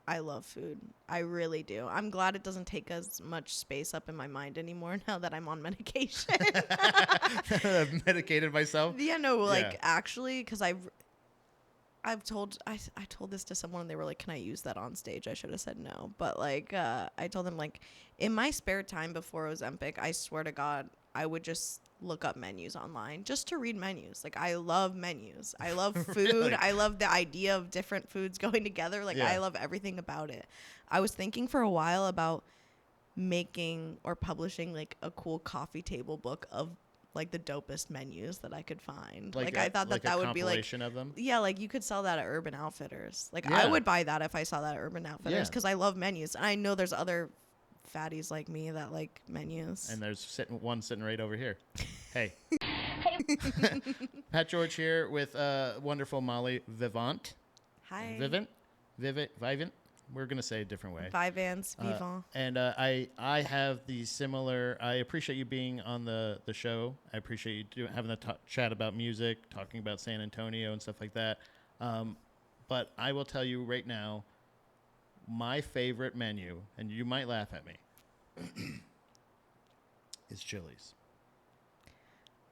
I love food. I really do. I'm glad it doesn't take as much space up in my mind anymore now that I'm on medication. I've medicated myself. Yeah, no, like Yeah. actually, because I told this to someone and they were like, "Can I use that on stage?" I should have said no, but like I told them like in my spare time before Ozempic, I swear to God, I would just look up menus online just to read menus. Like I love menus. I love food. Really? I love the idea of different foods going together. Like I Yeah. love everything about it. I was thinking for a while about making or publishing like a cool coffee table book of like the dopest menus that I could find. Like I thought like that a would be like compilation of them. yeah, like you could sell that at Urban Outfitters. Like I Yeah. would buy that if I saw that at Urban Outfitters Yeah. because I love menus. And I know there's other fatties like me that like menus. And there's one sitting right over here. Hey. Pat George here with wonderful Molly Vivent. Hi. Vivent. We're gonna say a different way. Vivance, Vivant. And I have the similar. I appreciate you being on the show. I appreciate you having the chat about music, talking about San Antonio and stuff like that. But I will tell you right now, my favorite menu, and you might laugh at me, is Chili's.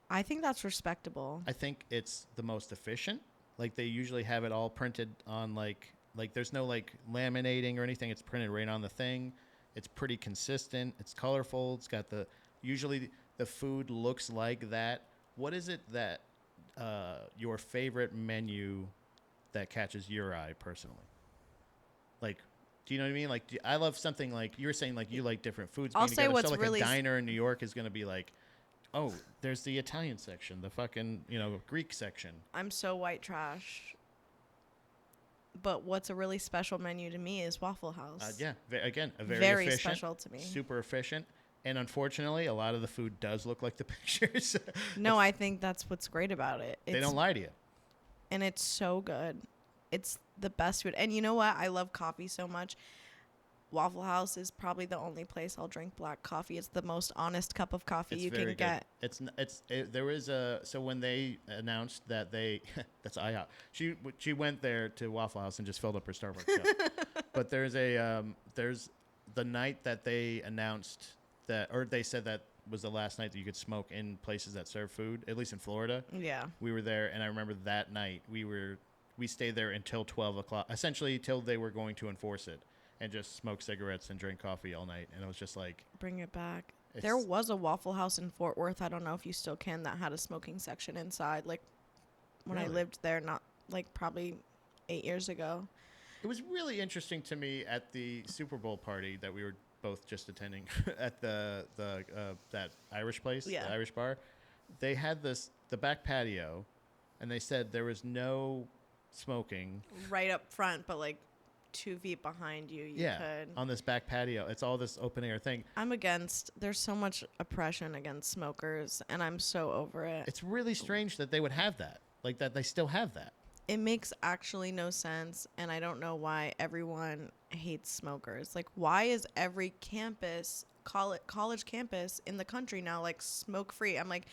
I think that's respectable. I think it's the most efficient. Like they usually have it all printed on like there's no like laminating or anything. It's printed right on the thing. It's pretty consistent. It's colorful. It's got usually the food looks like that. What is it that your favorite menu that catches your eye personally? Like, do you know what I mean? Like, I love something like you were saying, like you like different foods I'll being say together. what's So like really a diner in New York is going to be like, oh, there's the Italian section, the fucking, Greek section. I'm so white trash. But what's a really special menu to me is Waffle House. Yeah, again, a very Very efficient, special to me. super efficient. And unfortunately, a lot of the food does look like the pictures. No, I think that's what's great about it. They don't lie to you. And it's so good. It's the best food. And you know what? I love coffee so much. Waffle House is probably the only place I'll drink black coffee. It's the most honest cup of coffee It's you very can good. get. There is so when they announced that that's IHOP. She went there to Waffle House and just filled up her Starbucks cup. But there's the night that they announced that, or they said that was the last night that you could smoke in places that serve food, at least in Florida. Yeah. We were there, and I remember that night we stayed there until 12 o'clock, essentially till they were going to enforce it. And just smoke cigarettes and drink coffee all night. And it was just like... Bring it back. There was a Waffle House in Fort Worth, I don't know if you still can, that had a smoking section inside. Like, when I lived there, not, like, probably 8 years ago. It was really interesting to me at the Super Bowl party that we were both just attending at the that Irish place, the Irish bar. They had the back patio, and they said there was no smoking. Right up front, but, like... 2 feet behind you could. On this back patio. It's all this open air thing. There's so much oppression against smokers, and I'm so over it. It's really strange that they would have that. Like, that they still have that. It makes actually no sense, and I don't know why everyone hates smokers. Like, why is every campus, college campus in the country now, like, smoke-free? I'm like...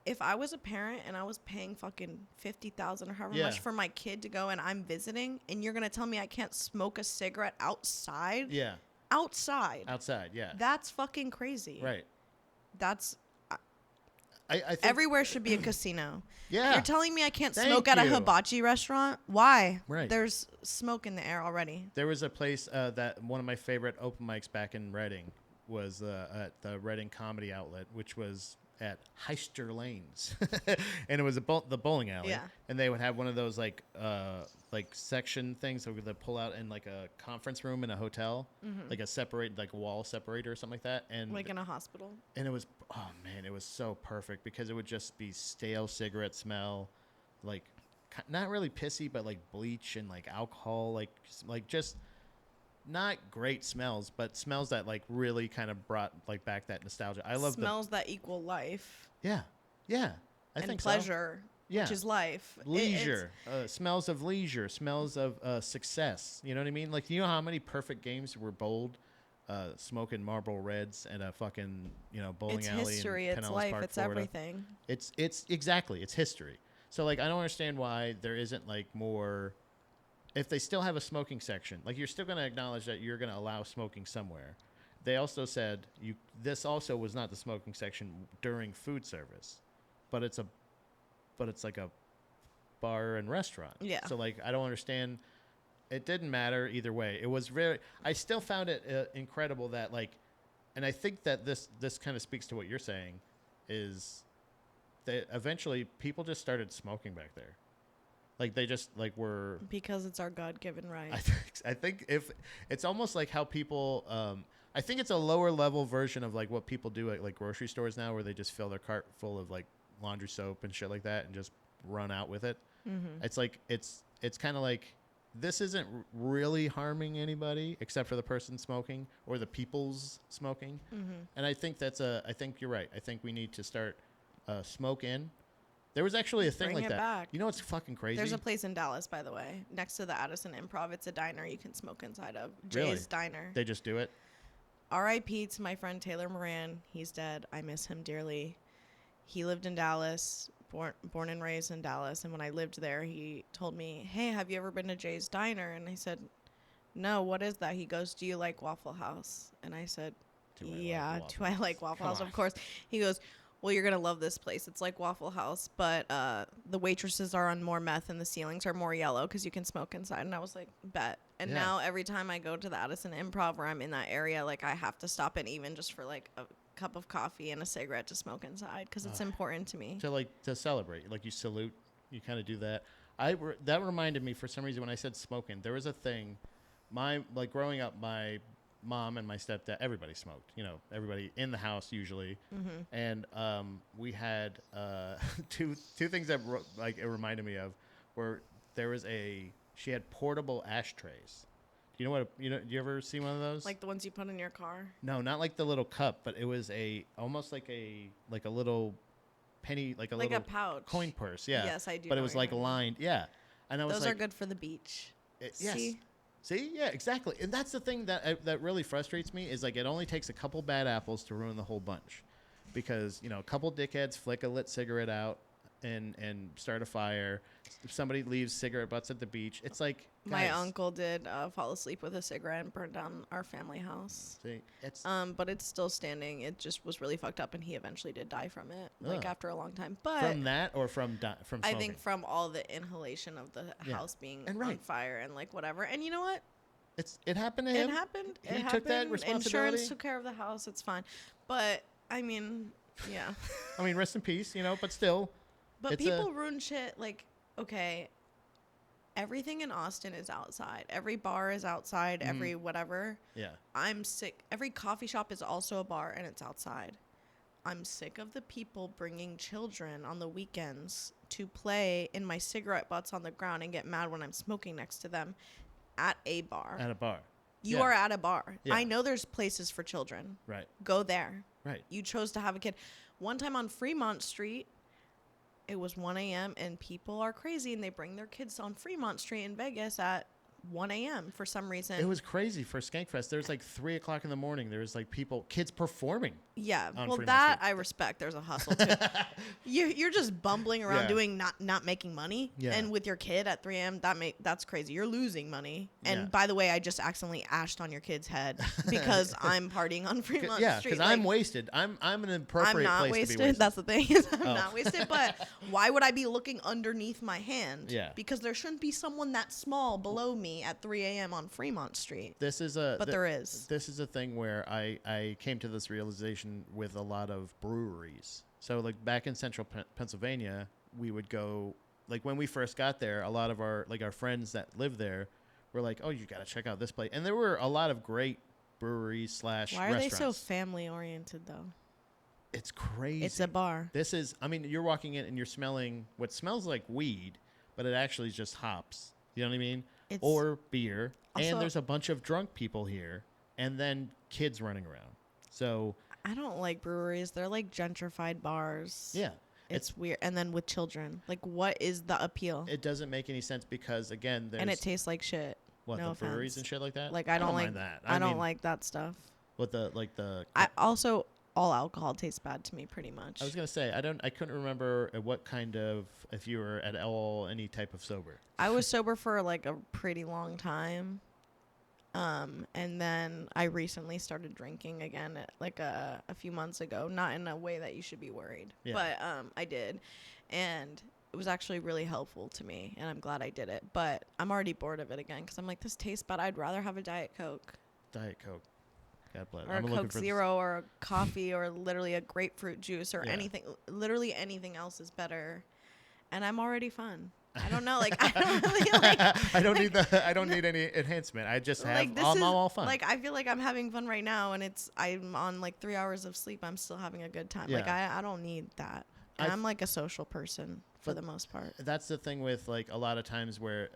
If I was a parent and I was paying fucking $50,000 or however much for my kid to go and I'm visiting, and you're gonna tell me I can't smoke a cigarette outside? Yeah. Outside, yeah. That's fucking crazy. Right. That's... I think everywhere should be a casino. Yeah. You're telling me I can't smoke at a hibachi restaurant? Why? Right. There's smoke in the air already. There was a place that one of my favorite open mics back in Reading was at the Reading Comedy Outlet, which was at Heister Lanes, and it was the bowling alley. Yeah. And they would have one of those like section things that we could pull out in like a conference room in a hotel, like a wall separator or something like that, and like in a hospital. And it was it was so perfect because it would just be stale cigarette smell, like not really pissy, but like bleach and like alcohol, like just. Not great smells, but smells that like really kind of brought like back that nostalgia. I love smells that equal life. Yeah, I think pleasure, so. Which is life. Leisure, smells of leisure, smells of success. You know what I mean? Like, you know how many perfect games were bowled, smoking Marlboro Reds and a fucking bowling alley. It's history. In it's Pinellas life. Park, it's Florida. everything. It's exactly. It's history. So like, I don't understand why there isn't like more if they still have a smoking section, like you're still going to acknowledge that you're going to allow smoking somewhere. They also said this also was not the smoking section during food service, but it's like a bar and restaurant. Yeah. So like I don't understand. It didn't matter either way. It was very. I still found it incredible that like, and I think that this kind of speaks to what you're saying, is that eventually people just started smoking back there. Like they just like were Because it's our God-given right. I think if it's almost like how people I think it's a lower level version of like what people do at like grocery stores now, where they just fill their cart full of like laundry soap and shit like that and just run out with it. Mm-hmm. It's like it's kind of like this isn't really harming anybody except for the person smoking or the people's smoking. Mm-hmm. And I think I think you're right. I think we need to start smoke in. There was actually a thing Bring like it that. back. You know what's fucking crazy? There's a place in Dallas, by the way, next to the Addison Improv. It's a diner you can smoke inside of. Really? Jay's Diner. They just do it. R.I.P. to my friend Taylor Moran. He's dead. I miss him dearly. He lived in Dallas, born and raised in Dallas. And when I lived there, he told me, hey, have you ever been to Jay's Diner? And I said, no, what is that? He goes, do you like Waffle House? And I said, Do I like yeah, Waffle do I House? like Waffle Come House? on. Of course. He goes, well, you're going to love this place. It's like Waffle House, but the waitresses are on more meth and the ceilings are more yellow because you can smoke inside. And I was like, bet. And Yeah. now every time I go to the Addison Improv or I'm in that area, like I have to stop in even just for like a cup of coffee and a cigarette to smoke inside because it's important to me. To celebrate, like you salute, you kind of do that. That reminded me for some reason when I said smoking, there was a thing. Like growing up, my mom and my stepdad, everybody smoked. You know, everybody in the house usually. Mm-hmm. And we had two things that like it reminded me of were she had portable ashtrays. Do you ever see one of those? Like the ones you put in your car? No, not like the little cup, but it was almost like a little penny, like a Like little a pouch. coin purse. Yeah. Yes, I do. But it know was what like you're talking lined. Yeah. And I was about. Those like, are good for the beach. yes. See? See? Yeah, exactly. And that's the thing that really frustrates me is like it only takes a couple bad apples to ruin the whole bunch. Because, a couple dickheads flick a lit cigarette out and start a fire. If somebody leaves cigarette butts at the beach, it's like, My guys, uncle did fall asleep with a cigarette and burned down our family house. See, it's But it's still standing. It just was really fucked up, and he eventually did die from it, like Ugh. after a long time. But from that or from smoking? I think from all the inhalation of the Yeah. house being And on right. fire and like whatever. And you know what? it happened to him. It happened. He It took happened. that responsibility? Insurance took care of the house. It's fine. But I mean, yeah. I mean, rest in peace, but still. But It's people ruin shit. Like, okay, everything in Austin is outside. Every bar is outside. Mhm. Every whatever. Yeah. I'm sick. Every coffee shop is also a bar, and it's outside. I'm sick of the people bringing children on the weekends to play in my cigarette butts on the ground and get mad when I'm smoking next to them at a bar. At a bar. You Yeah. are at a bar. Yeah. I know there's places for children. Right. Go there. Right. You chose to have a kid. One time on Fremont Street, it was 1 a.m. and people are crazy and they bring their kids on Fremont Street in Vegas at 1 a.m. for some reason. It was crazy for Skankfest. There was like 3 o'clock in the morning. There was like kids performing. Yeah, on well, Fremont that Street. I respect. There's a hustle too. You're just bumbling around Yeah. doing not making money, Yeah. and with your kid at 3 a.m. That's crazy. You're losing money. And Yeah. by the way, I just accidentally ashed on your kid's head because I'm partying on Fremont Yeah, Street. because I'm wasted. I'm an appropriate I'm not place wasted. to be wasted. That's the thing. Is I'm Oh. not wasted. But why would I be looking underneath my hand? Yeah. Because there shouldn't be someone that small below me at 3 a.m. on Fremont Street. This is But there is. This is a thing where I came to this realization with a lot of breweries. So like back in central Pennsylvania, we would go, like when we first got there, a lot of our friends that live there were like, oh, you got to check out this place. And there were a lot of great breweries / Why are restaurants. they so family oriented though? It's crazy. It's a bar. You're walking in and you're smelling what smells like weed, but it actually is just hops. You know what I mean? It's Or beer. And also- there's a bunch of drunk people here and then kids running around. So, I don't like breweries. They're like gentrified bars. yeah. It's weird. And then with children, like, what is the appeal? It doesn't make any sense because, again, there's... And it tastes like shit. what, no the breweries offense. and shit like that? Like, I don't like mind that. I don't mean, like that stuff. What the... I also all alcohol tastes bad to me pretty much. I was gonna say I couldn't remember what kind of, if you were at all any type of sober. I was sober for like a pretty long time. And then I recently started drinking again, like a few months ago, not in a way that you should be worried, but I did, and it was actually really helpful to me, and I'm glad I did it. But I'm already bored of it again because I'm like, this tastes bad. I'd rather have a Diet Coke. Diet Coke. God bless. Or a Coke Zero or a coffee or literally a grapefruit juice or anything. Literally anything else is better, and I'm already fun. I don't know, like I don't really like. I don't need any enhancement. I just have like, all fun. Like I feel like I'm having fun right now, and I'm on like 3 hours of sleep. I'm still having a good time. Yeah. Like I don't need that. And I'm like a social person for the most part. That's the thing with like a lot of times where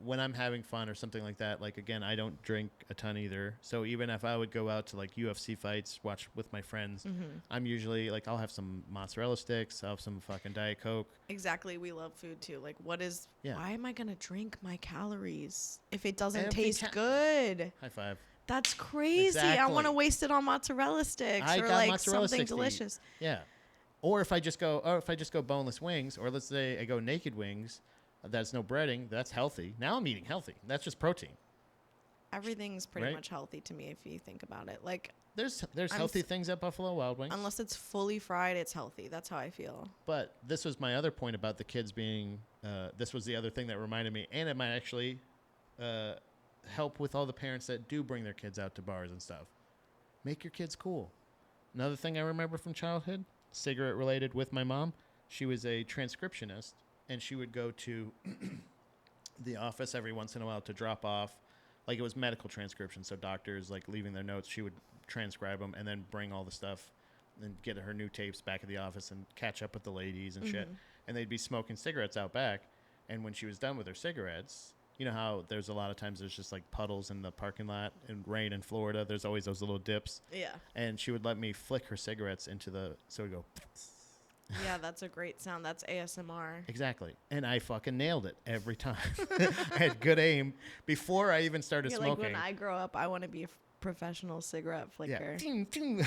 when I'm having fun or something like that, like again, I don't drink a ton either. So even if I would go out to like UFC fights, watch with my friends, I'm usually like, I'll have some mozzarella sticks, I'll have some fucking Diet Coke. Exactly. We love food too. Like Yeah. Why am I going to drink my calories if it doesn't taste good? High five. That's crazy. Exactly. I want to waste it on mozzarella sticks or like something delicious. Yeah. Or if I just go boneless wings, or let's say I go naked wings, that's no breading, that's healthy. Now I'm eating healthy. That's just protein. Everything's pretty much healthy to me if you think about it. Like there's healthy things at Buffalo Wild Wings. Unless it's fully fried, it's healthy. That's how I feel. But this was my other point about the kids being. This was the other thing that reminded me, and it might actually help with all the parents that do bring their kids out to bars and stuff. Make your kids cool. Another thing I remember from childhood, cigarette related, with my mom. She was a transcriptionist, and she would go to the office every once in a while to drop off, like it was medical transcription, so doctors like leaving their notes, she would transcribe them and then bring all the stuff and get her new tapes back at the office and catch up with the ladies and shit. And they'd be smoking cigarettes out back, and when she was done with her cigarettes, you know how there's a lot of times there's just like puddles in the parking lot and rain in Florida. There's always those little dips. Yeah. And she would let me flick her cigarettes so it'd go. Yeah, that's a great sound. That's ASMR. Exactly. And I fucking nailed it every time. I had good aim before I even started smoking. Like when I grow up, I want to be a professional cigarette flicker. Yeah.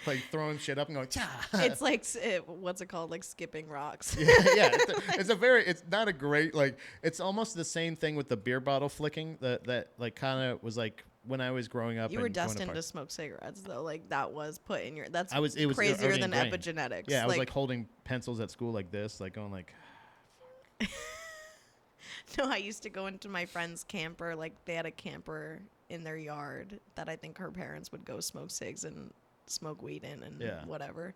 Like throwing shit up and going, cha. It's like, what's it called? Like skipping rocks. Yeah. It's not a great, like, it's almost the same thing with the beer bottle flicking that like kind of was like when I was growing up. You were destined to smoke cigarettes though. Like that was put in your, it was crazier than ingrained. epigenetics. Yeah. I was like holding pencils at school like this, like going like. No, I used to go into my friend's camper. Like they had a camper in their yard that I think her parents would go smoke cigs and smoke weed in and whatever.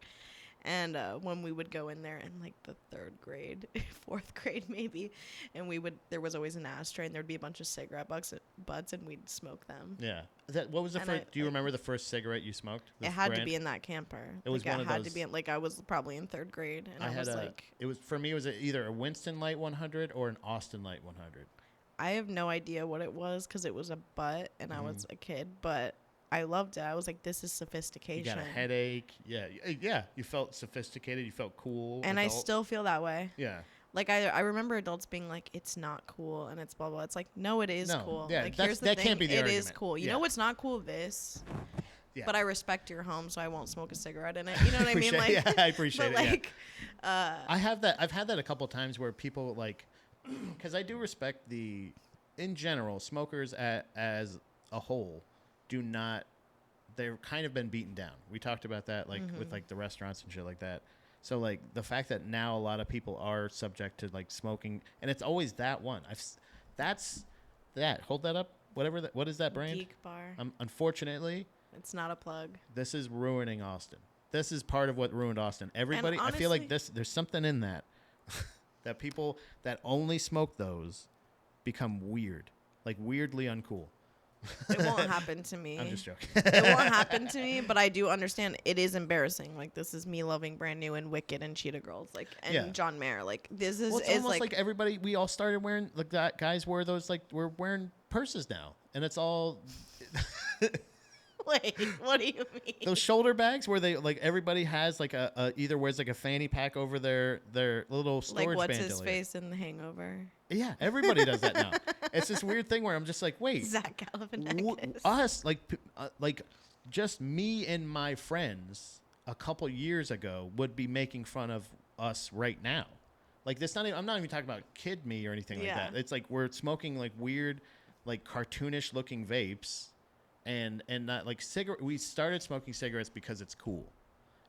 And when we would go in there in like the 3rd grade, 4th grade maybe, and there was always an ashtray and there'd be a bunch of cigarette butts and we'd smoke them. Yeah. What was the first? Do you remember the first cigarette you smoked? It had to be in that camper. It was one of those. It had to be like I was probably in 3rd grade, and for me it was either a Winston Light 100 or an Austin Light 100. I have no idea what it was because it was a butt and I was a kid, but I loved it. I was like, this is sophistication. You got a headache. Yeah. You felt sophisticated. You felt cool. And adult. I still feel that way. Yeah. Like, I remember adults being like, it's not cool and it's blah, blah. It's like, no, it is cool. Yeah, like, here's the thing. Can't be the argument. It is cool. You know what's not cool? This. Yeah. But I respect your home, so I won't smoke a cigarette in it. You know what I mean? Like, yeah, I appreciate it. Like, I have that. I've had that a couple of times where people like, because I do respect in general, smokers as a whole do not. They've kind of been beaten down. We talked about that, like with like the restaurants and shit like that. So like the fact that now a lot of people are subject to like smoking, and it's always that one. That's that. Hold that up. Whatever. What is that brand? Geek Bar. Unfortunately, it's not a plug. This is ruining Austin. This is part of what ruined Austin. Everybody, honestly, I feel like there's something in that that people that only smoke those become weird, like weirdly uncool. It won't happen to me. I'm just joking. It won't happen to me, but I do understand it is embarrassing. Like, this is me loving Brand New and Wicked and Cheetah Girls, like, and John Mayer. Like, this is, it's almost like everybody, we all started wearing, like, that guys wear those, like, we're wearing purses now, and it's all. Wait, what do you mean? Those shoulder bags where they, like, everybody has, like, either wears, like, a fanny pack over their little storage like, what's bandolier. his face in The Hangover? Yeah, everybody does that now. It's this weird thing where I'm just like, wait. Zach Galifianakis. Us, like just me and my friends a couple years ago would be making fun of us right now. Like this, I'm not even talking about kid me or anything like Yeah. that. It's like we're smoking like weird, like cartoonish looking vapes, and not like cigarette. We started smoking cigarettes because it's cool,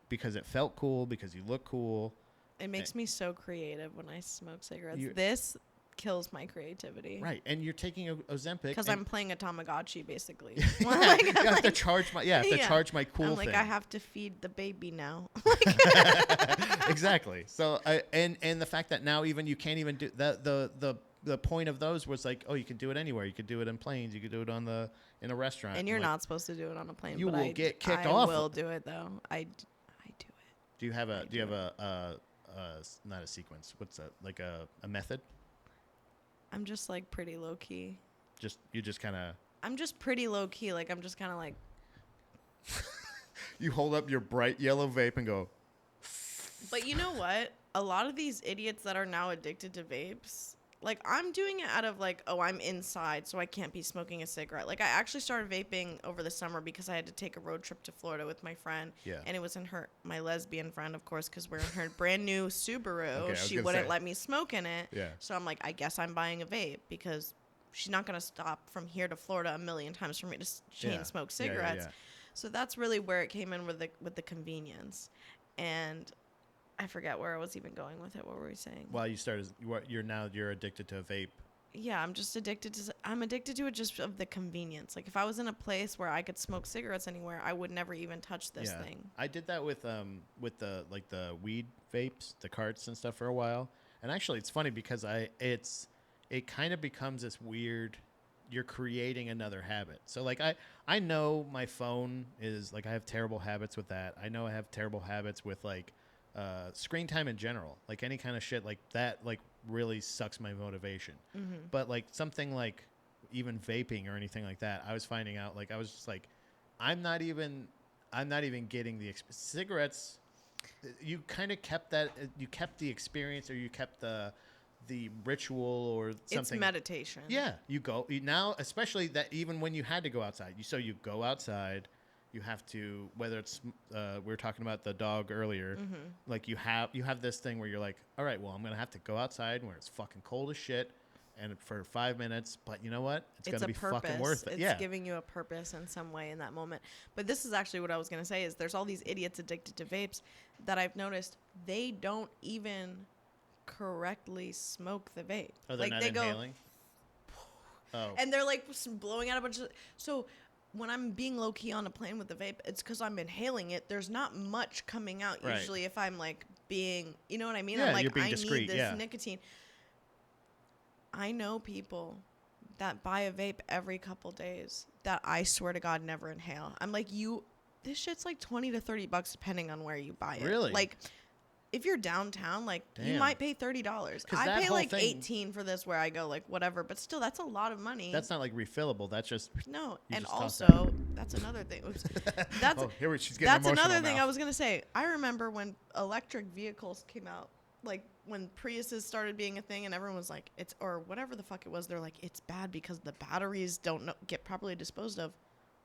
because it felt cool, because you look cool. It makes me so creative when I smoke cigarettes. You- This kills my creativity. Right, and you're taking a Ozempic Because and- I'm playing a Tamagotchi, basically. Yeah, Like, you have to charge my charge my cool I'm like, thing. I have to feed the baby now. Exactly. So and the fact that now even you can't even do that. The point of those was like, oh, you can do it anywhere. You could do it in planes. You could do it in a restaurant. And you're like, not supposed to do it on a plane. You but will get kicked I off. will do it though. I do it. Do you have a not a sequence? What's that? Like a method? I'm just like pretty low key. You just kind of. I'm just pretty low key. Like I'm just kind of like. You hold up your bright yellow vape and go. But you know what? A lot of these idiots that are now addicted to vapes, like I'm doing it out of like, oh, I'm inside, so I can't be smoking a cigarette. Like I actually started vaping over the summer because I had to take a road trip to Florida with my friend. Yeah. And it was in my lesbian friend, of course, because we're in her brand new Subaru. Okay, I was she gonna wouldn't say. let me smoke in it. Yeah. So I'm like, I guess I'm buying a vape because she's not going to stop from here to Florida a million times for me to chain smoke Yeah, yeah, cigarettes. yeah. So that's really where it came in with the convenience. And I forget where I was even going with it. What were we saying? Well, you're addicted to a vape. Yeah, I'm just addicted to it just of the convenience. Like if I was in a place where I could smoke cigarettes anywhere, I would never even touch this thing. I did that with the weed vapes, the carts and stuff for a while. And actually it's funny because it kind of becomes this weird, you're creating another habit. So like I know my phone is like, I have terrible habits with that. I know I have terrible habits with like screen time in general, like any kind of shit like that, like really sucks my motivation. Mm-hmm. But like something like even vaping or anything like that, I was finding out, like I was just like, I'm not even getting the cigarettes. You kind of kept that, you kept the experience, or you kept the ritual or something. It's meditation. Yeah, now, especially that even when you had to go outside, you go outside. You have to, whether it's we were talking about the dog earlier, Mm-hmm. like you have this thing where you're like, all right, well, I'm gonna have to go outside where it's fucking cold as shit, and for 5 minutes. But you know what? It's gonna be fucking worth it. It's giving you a purpose in some way in that moment. But this is actually what I was gonna say: is there's all these idiots addicted to vapes that I've noticed they don't even correctly smoke the vape. Oh, they're like not they inhaling. Oh, and they're like blowing out a bunch of. So when I'm being low key on a plane with the vape, it's because I'm inhaling it. There's not much coming out Right. usually if I'm like being, you know what I mean? Yeah, I'm like, you're being I discreet, need this yeah. nicotine. I know people that buy a vape every couple days that I swear to God never inhale. I'm like, this shit's like $20 to $30 depending on where you buy it. Really? Like, if you're downtown, like you Damn. might pay $30. 'Cause I that pay whole like thing- $18 for this where I go, like whatever. But still, that's a lot of money. that's not like refillable. That's just. No, You and just toss also that's another thing. Oops. That's Oh, here she's getting that's emotional another thing now. I was gonna say. I remember when electric vehicles came out, like when Priuses started being a thing, and everyone was like, "It's," or whatever the fuck it was. They're like, "It's bad because the batteries don't get properly disposed of."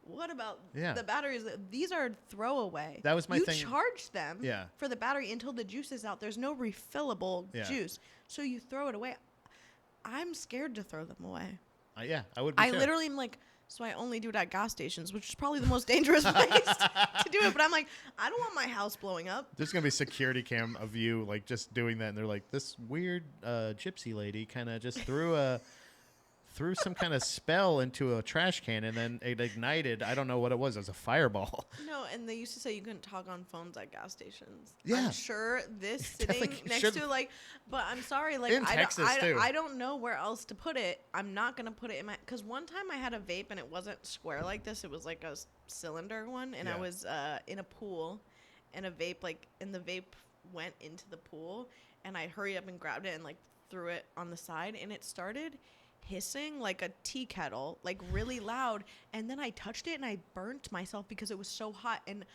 What about the batteries? These are throwaway. That was my thing. You charge them Yeah. for the battery until the juice is out. There's no refillable Yeah. juice, so you throw it away. I'm scared to throw them away. Yeah, I would be I too. literally am like, so I only do it at gas stations, which is probably the most dangerous place to do it. But I'm like, I don't want my house blowing up. There's gonna be a security cam of you like just doing that, and they're like, this weird gypsy lady kind of just threw some kind of spell into a trash can, and then it ignited. I don't know what it was. It was a fireball. No, and they used to say you couldn't talk on phones at gas stations. Yeah. I'm sure this sitting Definitely next should- to like, but I'm sorry, like In Texas, too. I don't know where else to put it. I'm not gonna put it in my, because one time I had a vape and it wasn't square like this. It was like a cylinder one, and I Yeah. was in a pool, and the vape went into the pool, and I hurried up and grabbed it and like threw it on the side, and it started hissing like a tea kettle, like really loud, and then I touched it and I burnt myself because it was so hot, and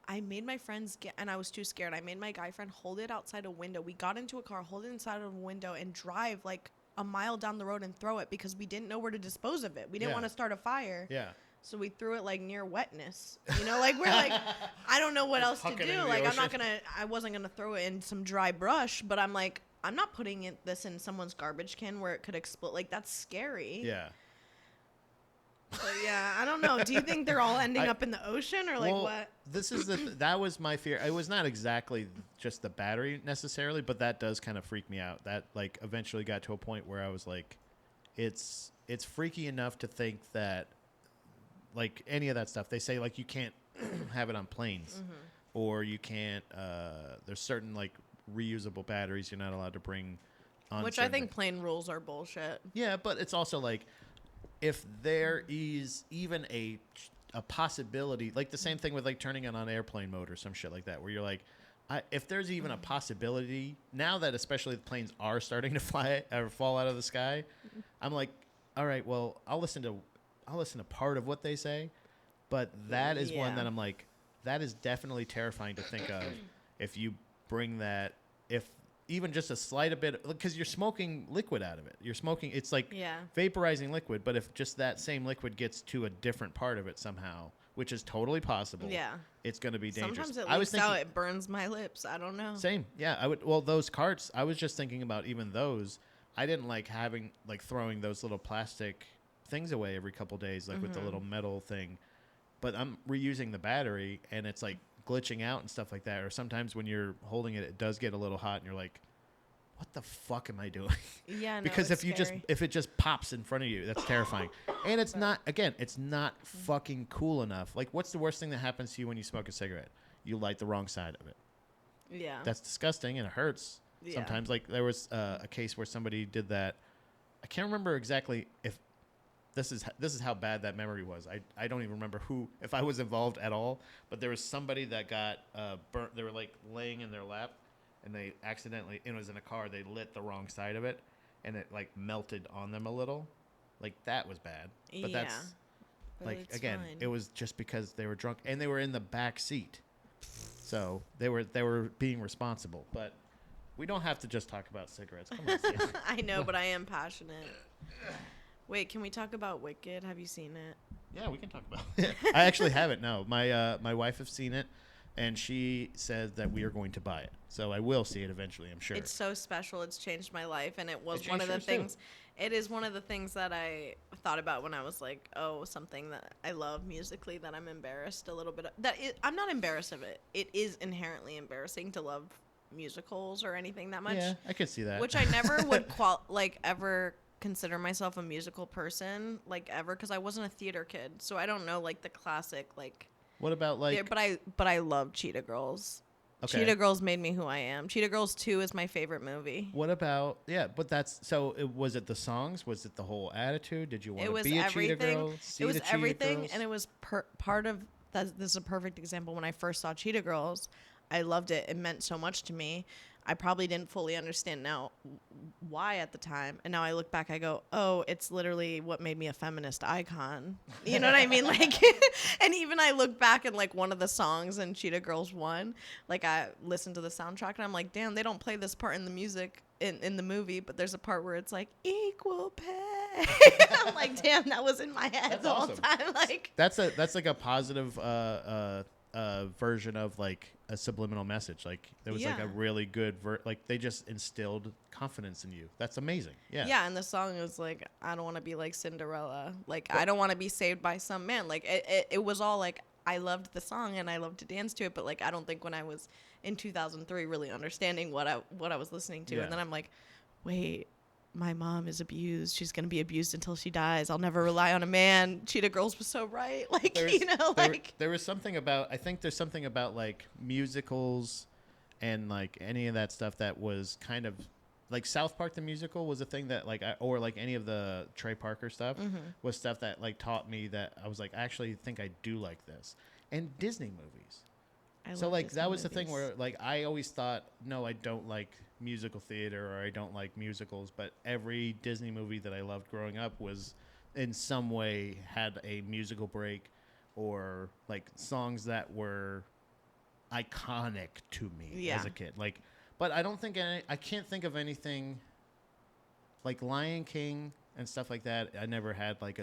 I made my friends and I was too scared. I made my guy friend hold it outside a window. We got into a car, hold it inside of a window, and drive like a mile down the road and throw it because we didn't know where to dispose of it. We didn't Yeah. want to start a fire. Yeah. So we threw it like near wetness, like we're like, I don't know what Just else to huck it do. into the Like ocean. I wasn't gonna throw it in some dry brush, but I'm like, I'm not putting this in someone's garbage can where it could explode. Like that's scary. Yeah. But yeah, I don't know. Do you think they're all ending up in the ocean or like Well, what? this is that was my fear. It was not exactly just the battery necessarily, but that does kind of freak me out. That like eventually got to a point where I was like, it's freaky enough to think that like any of that stuff. They say like you can't have it on planes, or you can't. There's certain like reusable batteries you're not allowed to bring on. Which I certain think things. plain rules are bullshit. Yeah, but it's also like if there is even a possibility, like the same thing with like turning it on airplane mode or some shit like that, where you're like, if there's even a possibility now that especially the planes are starting to fly or fall out of the sky, I'm like, all right, well, I'll listen to part of what they say, but that is one Yeah. that I'm like, that is definitely terrifying to think of if you bring that, if even just a slight bit, because you're smoking liquid out of it. You're smoking, it's like Yeah. vaporizing liquid, but if just that same liquid gets to a different part of it somehow, which is totally possible, Yeah. it's going to be dangerous. Sometimes it I was leaks out. thinking, It burns my lips. I don't know. same, yeah. I would. Well, those carts. I was just thinking about even those. I didn't like having like throwing those little plastic things away every couple days, like with the little metal thing. But I'm reusing the battery, and it's like glitching out and stuff like that. Or sometimes when you're holding it, it does get a little hot, and you're like, "What the fuck am I doing?" Yeah, no, Because it's if it just pops in front of you, that's terrifying. And it's not, again, it's not fucking cool enough. Like, what's the worst thing that happens to you when you smoke a cigarette? You light the wrong side of it. Yeah. That's disgusting and it hurts. Yeah. Sometimes, like there was a case where somebody did that. I can't remember exactly if this is how bad that memory was. I don't even remember if I was involved at all. But there was somebody that got burnt. They were like laying in their lap, and they accidentally, it was in a car. They lit the wrong side of it, and it like melted on them a little. Like that was bad. But Yeah. that's But like it's again, fine. it was just because they were drunk and they were in the back seat. So they were being responsible, but we don't have to just talk about cigarettes. Come on, Stacey. I know, but I am passionate. Wait, can we talk about Wicked? Have you seen it? Yeah, we can talk about it. I actually haven't. No, my wife has seen it, and she says that we are going to buy it. So I will see it eventually. I'm sure. It's so special. It's changed my life, and it was It one of the changed yours, too. things. It is one of the things that I thought about when I was like, oh, something that I love musically that I'm embarrassed a little bit. I'm not embarrassed of it. It is inherently embarrassing to love musicals or anything that much. Yeah, I could see that. Which I never would ever consider myself a musical person, like ever, because I wasn't a theater kid, so I don't know like the classic like. What about like? But I love Cheetah Girls. Okay. Cheetah Girls made me who I am. Cheetah Girls 2 is my favorite movie. What about but that's so. Was it the songs? Was it the whole attitude? Did you want It to was be a cheetah everything. girl? See It was the cheetah everything, girls? and it was part of that. This is a perfect example. When I first saw Cheetah Girls, I loved it. It meant so much to me. I probably didn't fully understand now why at the time, and now I look back, I go, "Oh, it's literally what made me a feminist icon." You know what I mean? Like, and even I look back and like one of the songs in Cheetah Girls 1, like I listened to the soundtrack and I'm like, "Damn, they don't play this part in the music in the movie, but there's a part where it's like equal pay." I'm like, "Damn, that was in my head That's the whole awesome. time." Like, That's like a positive version of like a subliminal message. Like there was like Yeah. a really good like they just instilled confidence in you. That's amazing. Yeah. yeah, and the song was like, I don't want to be like Cinderella. Like, I don't want to be saved by some man. Like, it was all like, I loved the song and I loved to dance to it, but like, I don't think when I was in 2003 really understanding what I was listening to. Yeah. And then I'm like, wait, my mom is abused. She's going to be abused until she dies. I'll never rely on a man. Cheetah Girls was so right. Like, There was something about, I think there's something about like musicals and like any of that stuff that was kind of like South Park the musical was a thing that like or like any of the Trey Parker stuff was stuff that like taught me that I was like, I actually think I do like this. And Disney movies. So like that was the thing where like I always thought, no, I don't like musical theater or I don't like musicals, but every Disney movie that I loved growing up was in some way had a musical break or like songs that were iconic to me as a kid. Like, but I don't think I can't think of anything like Lion King and stuff like that. I never had like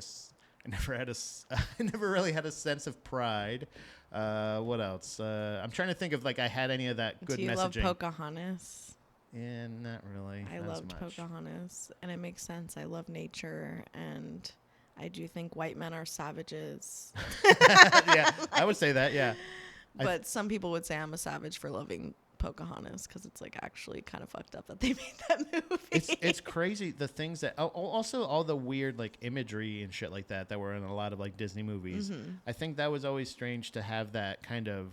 I never had I never really had a sense of pride. What else? I'm trying to think of like I had any of that good Do you messaging. love Pocahontas? Yeah, not really. I Not as loved much. Pocahontas, and it makes sense. I love nature, and I do think white men are savages. Yeah, I would say that. Yeah, But some people would say I'm a savage for loving Pocahontas because it's like actually kind of fucked up that they made that movie. it's crazy the things that also all the weird like imagery and shit like that were in a lot of like Disney movies. I think that was always strange to have that kind of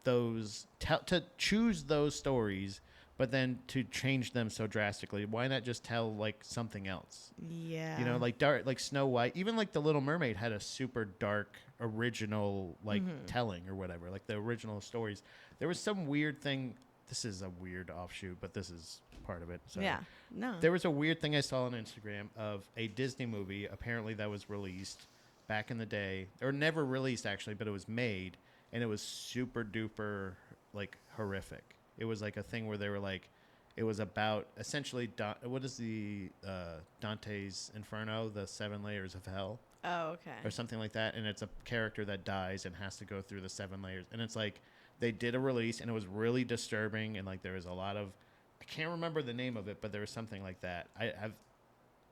those to choose those stories, but then to change them so drastically. Why not just tell like something else? Yeah. You know, like dark, like Snow White. Even like the Little Mermaid had a super dark original like telling or whatever. Like the original stories, there was some weird thing. This is a weird offshoot, but this is part of it. So Yeah. No. there was a weird thing I saw on Instagram of a Disney movie apparently that was released back in the day, or never released actually, but it was made, and it was super duper like horrific. It was like a thing where they were like, it was about essentially what is the Dante's Inferno, the 7 layers of hell, Oh, okay. or something like that, and it's a character that dies and has to go through the 7 layers, and it's like they did a release and it was really disturbing, and like there was a lot of, I can't remember the name of it, but there was something like that.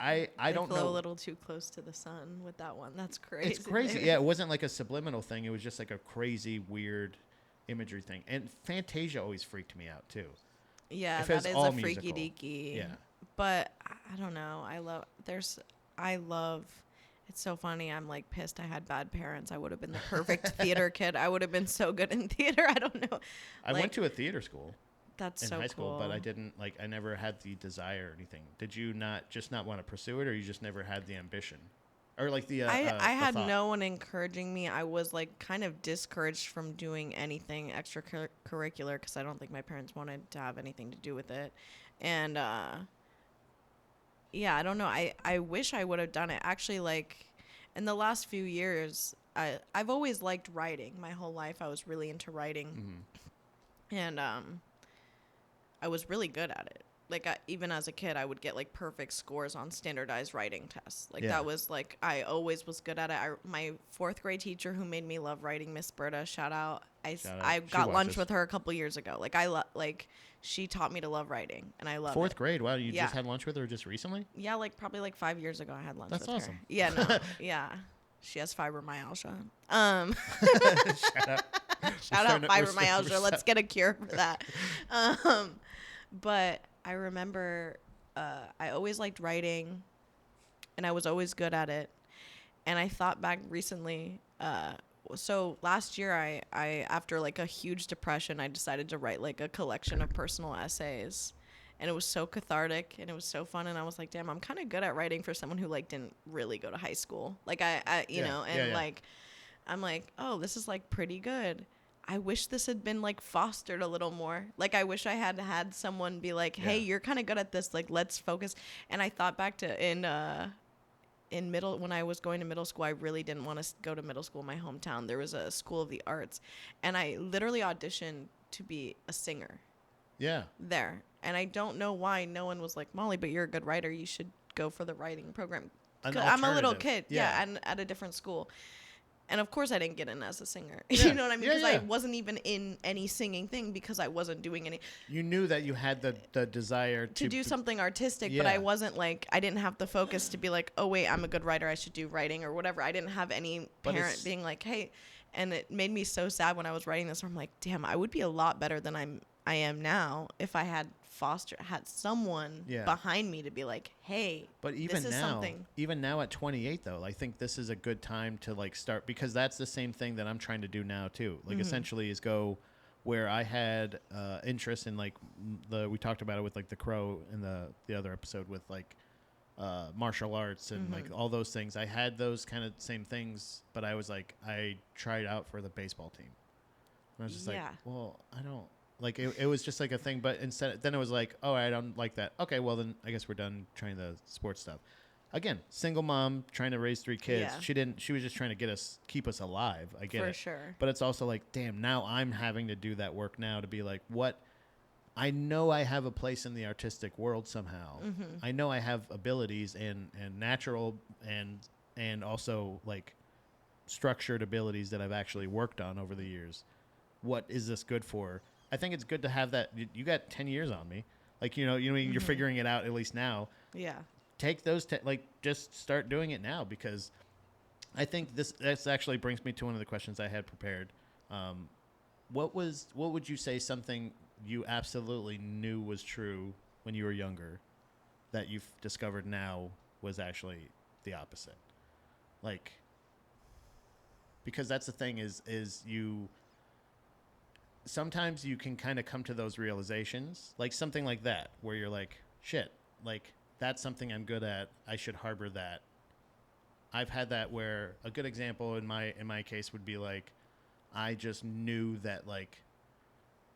I They don't flew know. a little too close to the sun with that one. That's crazy. It's crazy. Yeah, it wasn't like a subliminal thing. It was just like a crazy, weird imagery thing. And Fantasia always freaked me out too. Yeah, If it was that is all a freaky musical. deaky. Yeah. But I don't know. I love. It's so funny. I'm like pissed I had bad parents. I would have been the perfect theater kid. I would have been so good in theater. I don't know. I went to a theater school That's in so high cool. school, but I didn't like. I never had the desire or anything. Did you not want to pursue it, or you just never had the ambition, or like the? I had thought? no one encouraging me. I was like kind of discouraged from doing anything extracurricular because I don't think my parents wanted to have anything to do with it. And yeah, I don't know. I wish I would have done it. Actually, like in the last few years, I've always liked writing. My whole life, I was really into writing, and I was really good at it. Like even as a kid, I would get like perfect scores on standardized writing tests. Like that was like I always was good at it. My 4th grade teacher who made me love writing, Miss Berta, shout out. I got lunch with her a couple years ago. Like she taught me to love writing, and I love 4th it. grade. Wow, you just had lunch with her just recently? Yeah, like probably like 5 years ago, I had lunch That's with awesome. her. Yeah, no, yeah, she has fibromyalgia. Shout out. Shout out fibromyalgia. Let's get a cure for that. But I remember I always liked writing, and I was always good at it. And I thought back recently. So last year, I after like a huge depression, I decided to write like a collection of personal essays. And it was so cathartic, and it was so fun. And I was like, damn, I'm kind of good at writing for someone who like didn't really go to high school. Like you know, and like, I'm like, oh, this is like pretty good. I wish this had been like fostered a little more. Like I wish I had someone be like, hey, you're kind of good at this. Like let's focus. And I thought back to when I was going to middle school, I really didn't want to go to middle school in my hometown. There was a school of the arts, and I literally auditioned to be a singer. Yeah. There. And I don't know why no one was like, Molly, but you're a good writer. You should go for the writing program. I'm a little kid. Yeah. And at a different school. And of course I didn't get in as a singer. Yeah. You know what I mean? Because I wasn't even in any singing thing because I wasn't doing any. You knew that you had the desire to do something artistic, but I wasn't like, I didn't have the focus to be like, oh wait, I'm a good writer, I should do writing or whatever. I didn't have any parent being like, hey, and it made me so sad when I was writing this. I'm like, damn, I would be a lot better than I am now if I had had someone behind me to be like, hey, but even this is now, something. even now at 28 though, I think this is a good time to like start, because that's the same thing that I'm trying to do now too. Like essentially is go where I had interest in like we talked about it with like the Crow in the other episode with like martial arts and like all those things. I had those kind of same things, but I was like, I tried out for the baseball team. And I was just like, well, I don't. Like, it was just like a thing, but then it was like, oh, I don't like that. Okay, well, then I guess we're done trying the sports stuff. Again, single mom, trying to raise 3 kids. Yeah. She was just trying to keep us alive. I get it. For sure. But it's also like, damn, now I'm having to do that work now to be like, what? I know I have a place in the artistic world somehow. I know I have abilities and natural and and also like structured abilities that I've actually worked on over the years. What is this good for? I think it's good to have that. You got 10 years on me. Like, you're figuring it out at least now. Yeah. Take those, just start doing it now, because I think this actually brings me to one of the questions I had prepared. What would you say something you absolutely knew was true when you were younger that you've discovered now was actually the opposite? Like, because that's the thing is you sometimes you can kind of come to those realizations, like something like that, where you're like, shit, like that's something I'm good at. I should harbor that. I've had that where a good example in my case would be like, I just knew that like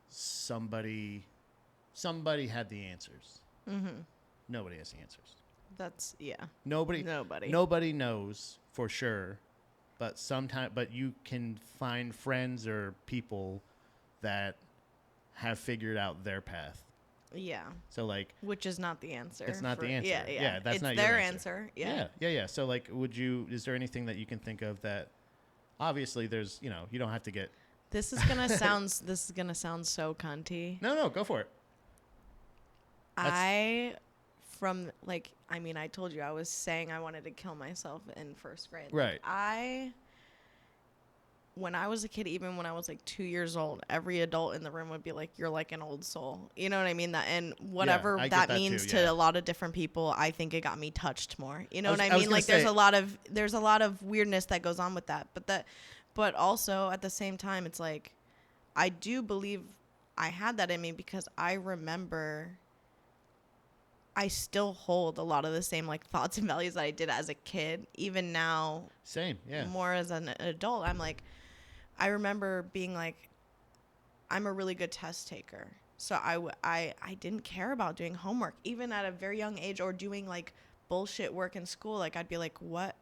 somebody had the answers. Mm-hmm. Nobody has the answers. That's, yeah. Nobody knows for sure, but you can find friends or people that have figured out their path. Yeah. So like, which is not the answer. It's not the answer. Yeah. That's it's not their your answer. Yeah. Yeah. So like, is there anything that you can think of that? Obviously, there's, you don't have to get. This is gonna sound so cunty. No, go for it. I told you I was saying I wanted to kill myself in first grade. Right. When I was a kid, even when I was like 2 years old, every adult in the room would be like, "You're like an old soul." You know what I mean? That, and whatever that means too, yeah. to a lot of different people, I think it got me touched more. You know what I was mean? Like there's a lot of weirdness that goes on with that. But also at the same time, it's like I do believe I had that in me, because I remember I still hold a lot of the same like thoughts and values that I did as a kid, even now. Same, yeah. More as an adult, I'm like, I remember being like, I'm a really good test taker. So I didn't care about doing homework, even at a very young age, or doing like bullshit work in school. Like I'd be like, what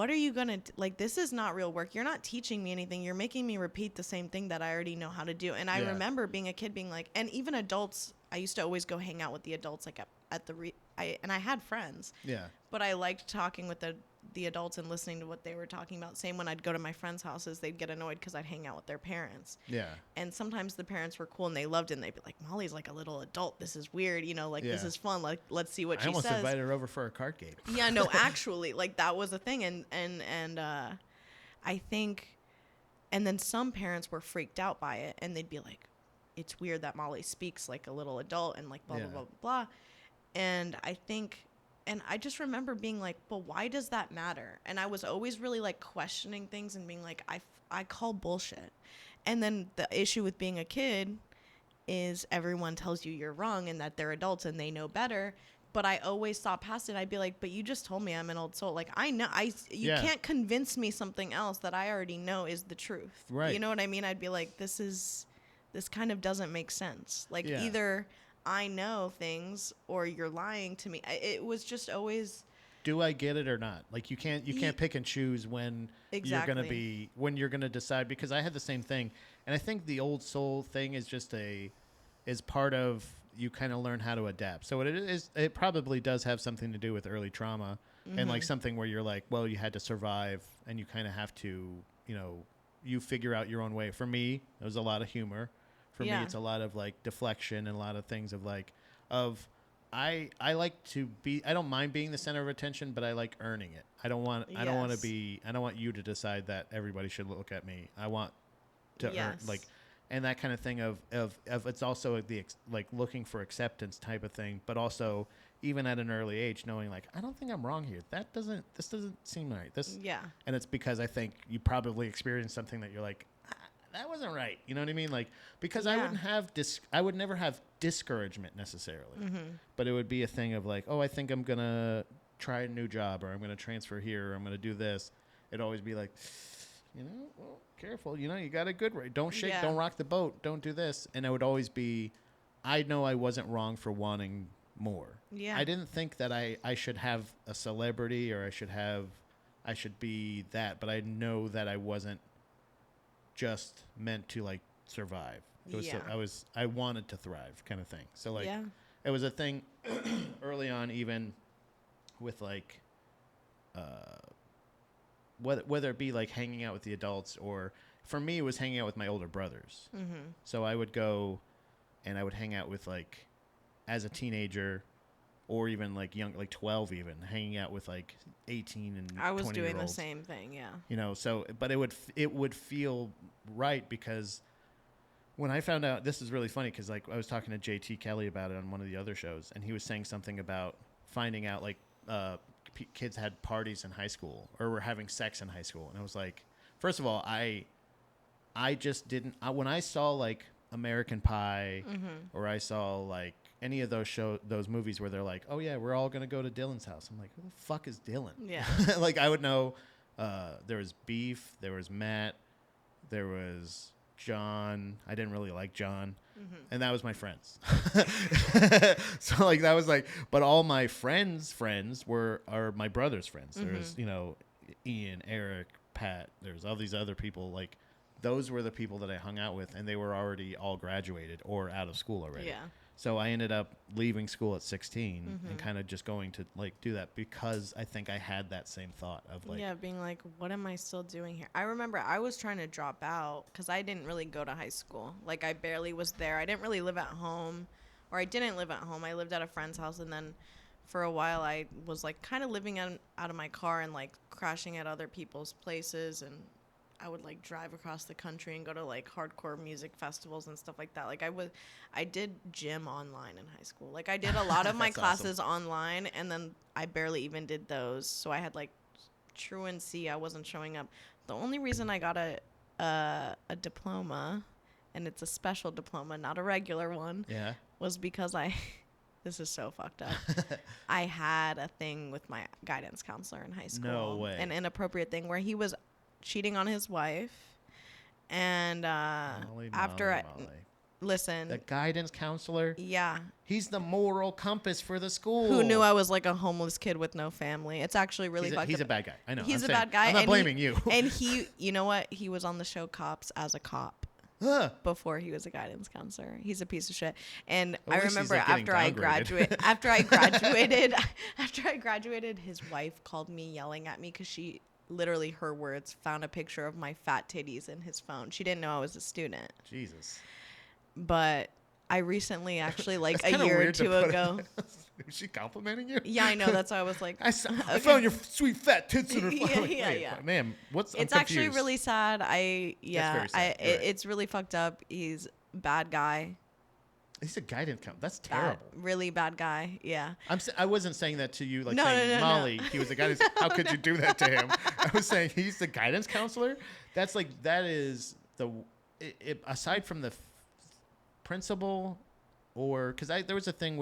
are you gonna like? This is not real work. You're not teaching me anything. You're making me repeat the same thing that I already know how to do. And I remember being a kid being like, and even adults, I used to always go hang out with the adults, like and I had friends. Yeah. But I liked talking with the adults and listening to what they were talking about. Same when I'd go to my friends' houses, they'd get annoyed because I'd hang out with their parents. Yeah. And sometimes the parents were cool and they loved it, and they'd be like, "Molly's like a little adult. This is weird. This is fun. Like, let's see what she says." I almost invited her over for a card game. Yeah, no, actually, like that was a thing. And I think, and then some parents were freaked out by it, and they'd be like, "It's weird that Molly speaks like a little adult," and like blah, blah, blah, blah, blah. And I think, and I just remember being like, but why does that matter? And I was always really like questioning things and being like, I call bullshit. And then the issue with being a kid is everyone tells you you're wrong and that they're adults and they know better. But I always saw past it. I'd be like, but you just told me I'm an old soul. Like, I know, you can't convince me something else that I already know is the truth. Right. You know what I mean? I'd be like, this kind of doesn't make sense. Like, either I know things or you're lying to me. It was just always, do I get it or not? Like you can't pick and choose when you're going to decide, because I had the same thing. And I think the old soul thing is just is part of, you kind of learn how to adapt. So it probably does have something to do with early trauma, and like something where you're like, well, you had to survive and you kind of have to, you figure out your own way. For me, it was a lot of humor. For me, it's a lot of like deflection and a lot of things of like, I like to be, I don't mind being the center of attention, but I like earning it. I don't want you to decide that everybody should look at me. I want to earn, like, and that kind of thing of it's also the like looking for acceptance type of thing, but also even at an early age knowing like, I don't think I'm wrong here. This doesn't seem right. And it's because I think you probably experienced something that you're like, that wasn't right. You know what I mean? Like, because I would never have discouragement necessarily, but it would be a thing of like, oh, I think I'm going to try a new job, or I'm going to transfer here, or I'm going to do this. It'd always be like, well, careful, you got a good rate. Don't shake, don't rock the boat. Don't do this. And it would always be, I know I wasn't wrong for wanting more. Yeah. I didn't think that I should have a celebrity, or I should be that, but I know that I wasn't just meant to like survive. I wanted to thrive, kind of thing. So like, it was a thing early on, even with like whether it be like hanging out with the adults, or for me it was hanging out with my older brothers. Mm-hmm. So I would go and I would hang out with, like, as a teenager, or even like young, like 12, even hanging out with like 18 and I was 20-year-olds. doing the same thing, yeah. You know, so but it would feel right, because when I found out, this is really funny, because like I was talking to JT Kelly about it on one of the other shows, and he was saying something about finding out like kids had parties in high school or were having sex in high school, and I was like, first of all, I just didn't. When I saw like American Pie, or I saw like any of those movies where they're like, oh yeah, we're all gonna go to Dylan's house, I'm like, who the fuck is Dylan? Yeah. Like I would know. There was Beef, there was Matt, there was John. I didn't really like John, and that was my friends. So like that was like, but all my friends are my brother's friends. There's Ian, Eric, Pat. There's all these other people. Like those were the people that I hung out with, and they were already all graduated or out of school already. Yeah. So I ended up leaving school at 16 and kind of just going to like do that, because I think I had that same thought of like, yeah, being like, what am I still doing here? I remember I was trying to drop out because I didn't really go to high school. Like I barely was there. I didn't really live at home, or I didn't live at home. I lived at a friend's house, and then for a while I was like kind of living out of my car and like crashing at other people's places, and I would like drive across the country and go to like hardcore music festivals and stuff like that. Like I did gym online in high school. Like I did a lot of my classes online, and then I barely even did those. So I had like truancy. I wasn't showing up. The only reason I got a diploma, and it's a special diploma, not a regular one, was because this is so fucked up. I had a thing with my guidance counselor in high school. No way. An inappropriate thing where he was cheating on his wife, and listen, the guidance counselor, he's the moral compass for the school. Who knew I was like a homeless kid with no family? It's actually really fucked up. He's a bad guy. I know. He's a bad guy. I'm not blaming you. And he, you know what? He was on the show Cops as a cop before he was a guidance counselor. He's a piece of shit. And I remember after I graduated, his wife called me yelling at me because she, literally her words, found a picture of my fat titties in his phone. She didn't know I was a student. Jesus. But I recently, actually, like a year or two ago. Is she complimenting you? Yeah, I know. That's why I was like, I found your sweet fat tits in her phone. Yeah. Ma'am, it's actually really sad. It's really fucked up. He's a bad guy. He's a guidance counselor. That's terrible. Really bad guy. Yeah. I wasn't saying that to you, like No, Molly, he was a guidance. How could you do that to him? I was saying he's the guidance counselor. That is aside from the principal, or because there's a thing,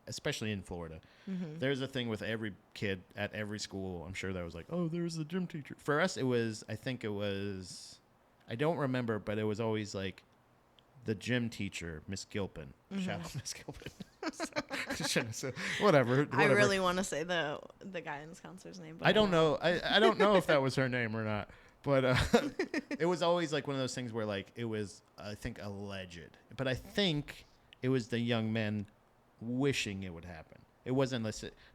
especially in Florida, there's a thing with every kid at every school. I'm sure that was like, oh, there's the gym teacher. For us, I don't remember, but it was always like the gym teacher, Miss Gilpin. Shout out Miss Gilpin. Whatever. I really want to say the guidance counselor's name, but I don't know. I don't know if that was her name or not. But it was always like one of those things where like it was, I think, alleged. But I think it was the young men wishing it would happen. It wasn't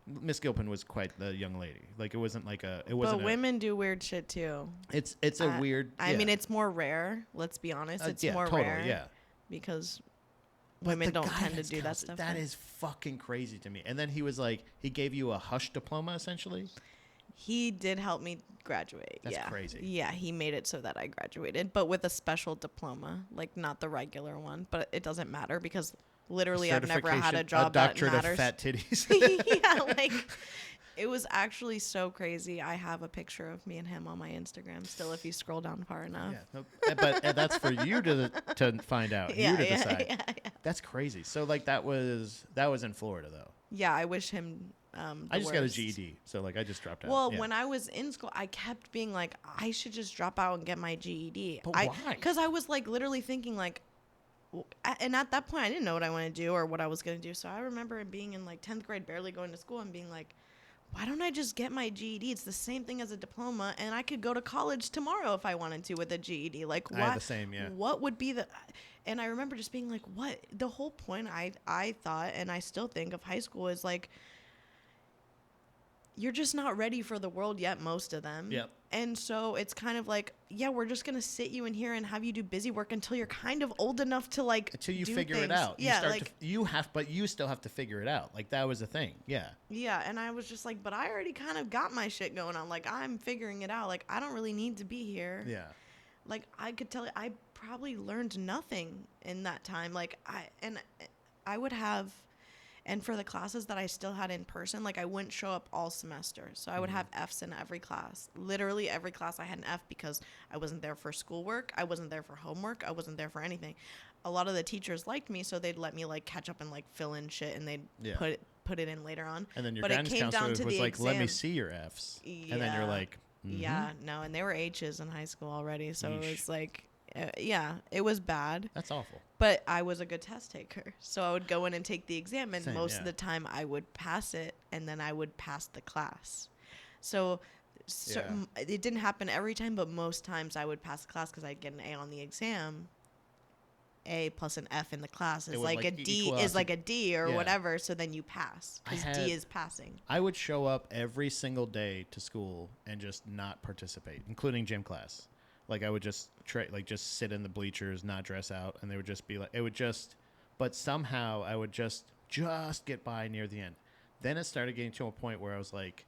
Miss Gilpin was quite the young lady. Like it wasn't like But women do weird shit too. It's a weird. I mean, it's more rare. Let's be honest. It's more rare. Yeah. Because women don't tend to do that stuff. That is fucking crazy to me. And then he was like, he gave you a hush diploma essentially. He did help me graduate. That's crazy. Yeah, he made it so that I graduated, but with a special diploma, like not the regular one. But it doesn't matter because literally I've never had a job that matters. Doctorate of fat titties. Yeah, like it was actually so crazy. I have a picture of me and him on my Instagram still if you scroll down far enough. Yeah, but that's for you to find out. You to decide. Yeah. That's crazy. So like that was in Florida though. Yeah, I wish him I just got a GED, so like I just dropped out. Well, when I was in school, I kept being like, I should just drop out and get my GED. But why? Because I was like literally thinking like, and at that point I didn't know what I wanted to do or what I was going to do. So I remember being in like 10th grade, barely going to school, and being like, why don't I just get my GED? It's the same thing as a diploma, and I could go to college tomorrow if I wanted to with a GED. Like, what? The same, yeah. What would be the? And I remember just being like, what? The whole point I thought, and I still think of high school is like, you're just not ready for the world yet, most of them. Yep. And so it's kind of like, yeah, we're just going to sit you in here and have you do busy work until you're kind of old enough to like until you do figure things. it out. Yeah, But you still have to figure it out. Like that was the thing. Yeah. Yeah, and I was just like, but I already kind of got my shit going on. Like I'm figuring it out. Like I don't really need to be here. Yeah. Like I could tell you, I probably learned nothing in that time. Like I would have, and for the classes that I still had in person, like I wouldn't show up all semester. So I would have Fs in every class. Literally every class I had an F because I wasn't there for schoolwork. I wasn't there for homework. I wasn't there for anything. A lot of the teachers liked me, so they'd let me like catch up and like fill in shit, and they'd put it in later on. And then your but guidance it came down counselor to was the like, exam. let me see your Fs. Yeah. And then you're like, yeah, no, and they were H's in high school already, so Yeesh. it was like, yeah, it was bad. That's awful. But I was a good test taker, so I would go in and take the exam, and Same, most of the time I would pass it, and then I would pass the class. So it didn't happen every time, but most times I would pass the class because I'd get an A on the exam. A plus an F in the class is like a D is like a D or whatever. So then you pass because D is passing. I would show up every single day to school and just not participate, including gym class. Like I would just just sit in the bleachers, not dress out, and they would just be like, but somehow I would just get by near the end. Then it started getting to a point where I was like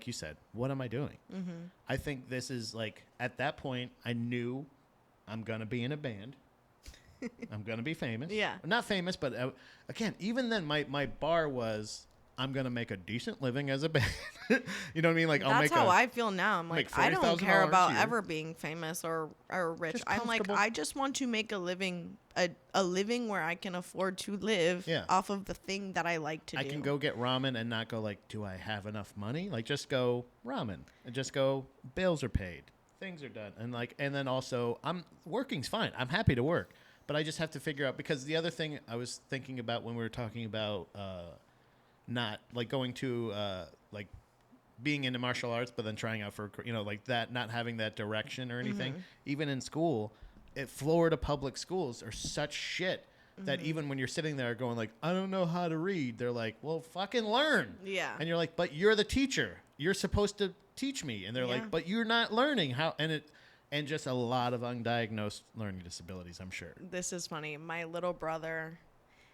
you said, what am I doing? Mm-hmm. I think this is like, at that point, I knew I'm going to be in a band. I'm going to be famous. Yeah. Not famous, but again, even then my bar was, I'm going to make a decent living as a band. You know what I mean? Like That's how I feel now. I'm like, I don't care about here. ever being famous or rich. Just I'm like, I just want to make a living, a living where I can afford to live off of the thing that I like to do. I can go get ramen and not go like, do I have enough money? Like just go ramen and just go, bills are paid. Things are done. And then also working's fine. I'm happy to work. But I just have to figure out, because the other thing I was thinking about when we were talking about not like going to like being into martial arts, but then trying out for, like that, not having that direction or anything, even in school, Florida public schools are such shit that even when you're sitting there going like, I don't know how to read, they're like, well, fucking learn. Yeah. And you're like, but you're the teacher. You're supposed to teach me. And they're like, but you're not learning how. And just a lot of undiagnosed learning disabilities, I'm sure. This is funny. My little brother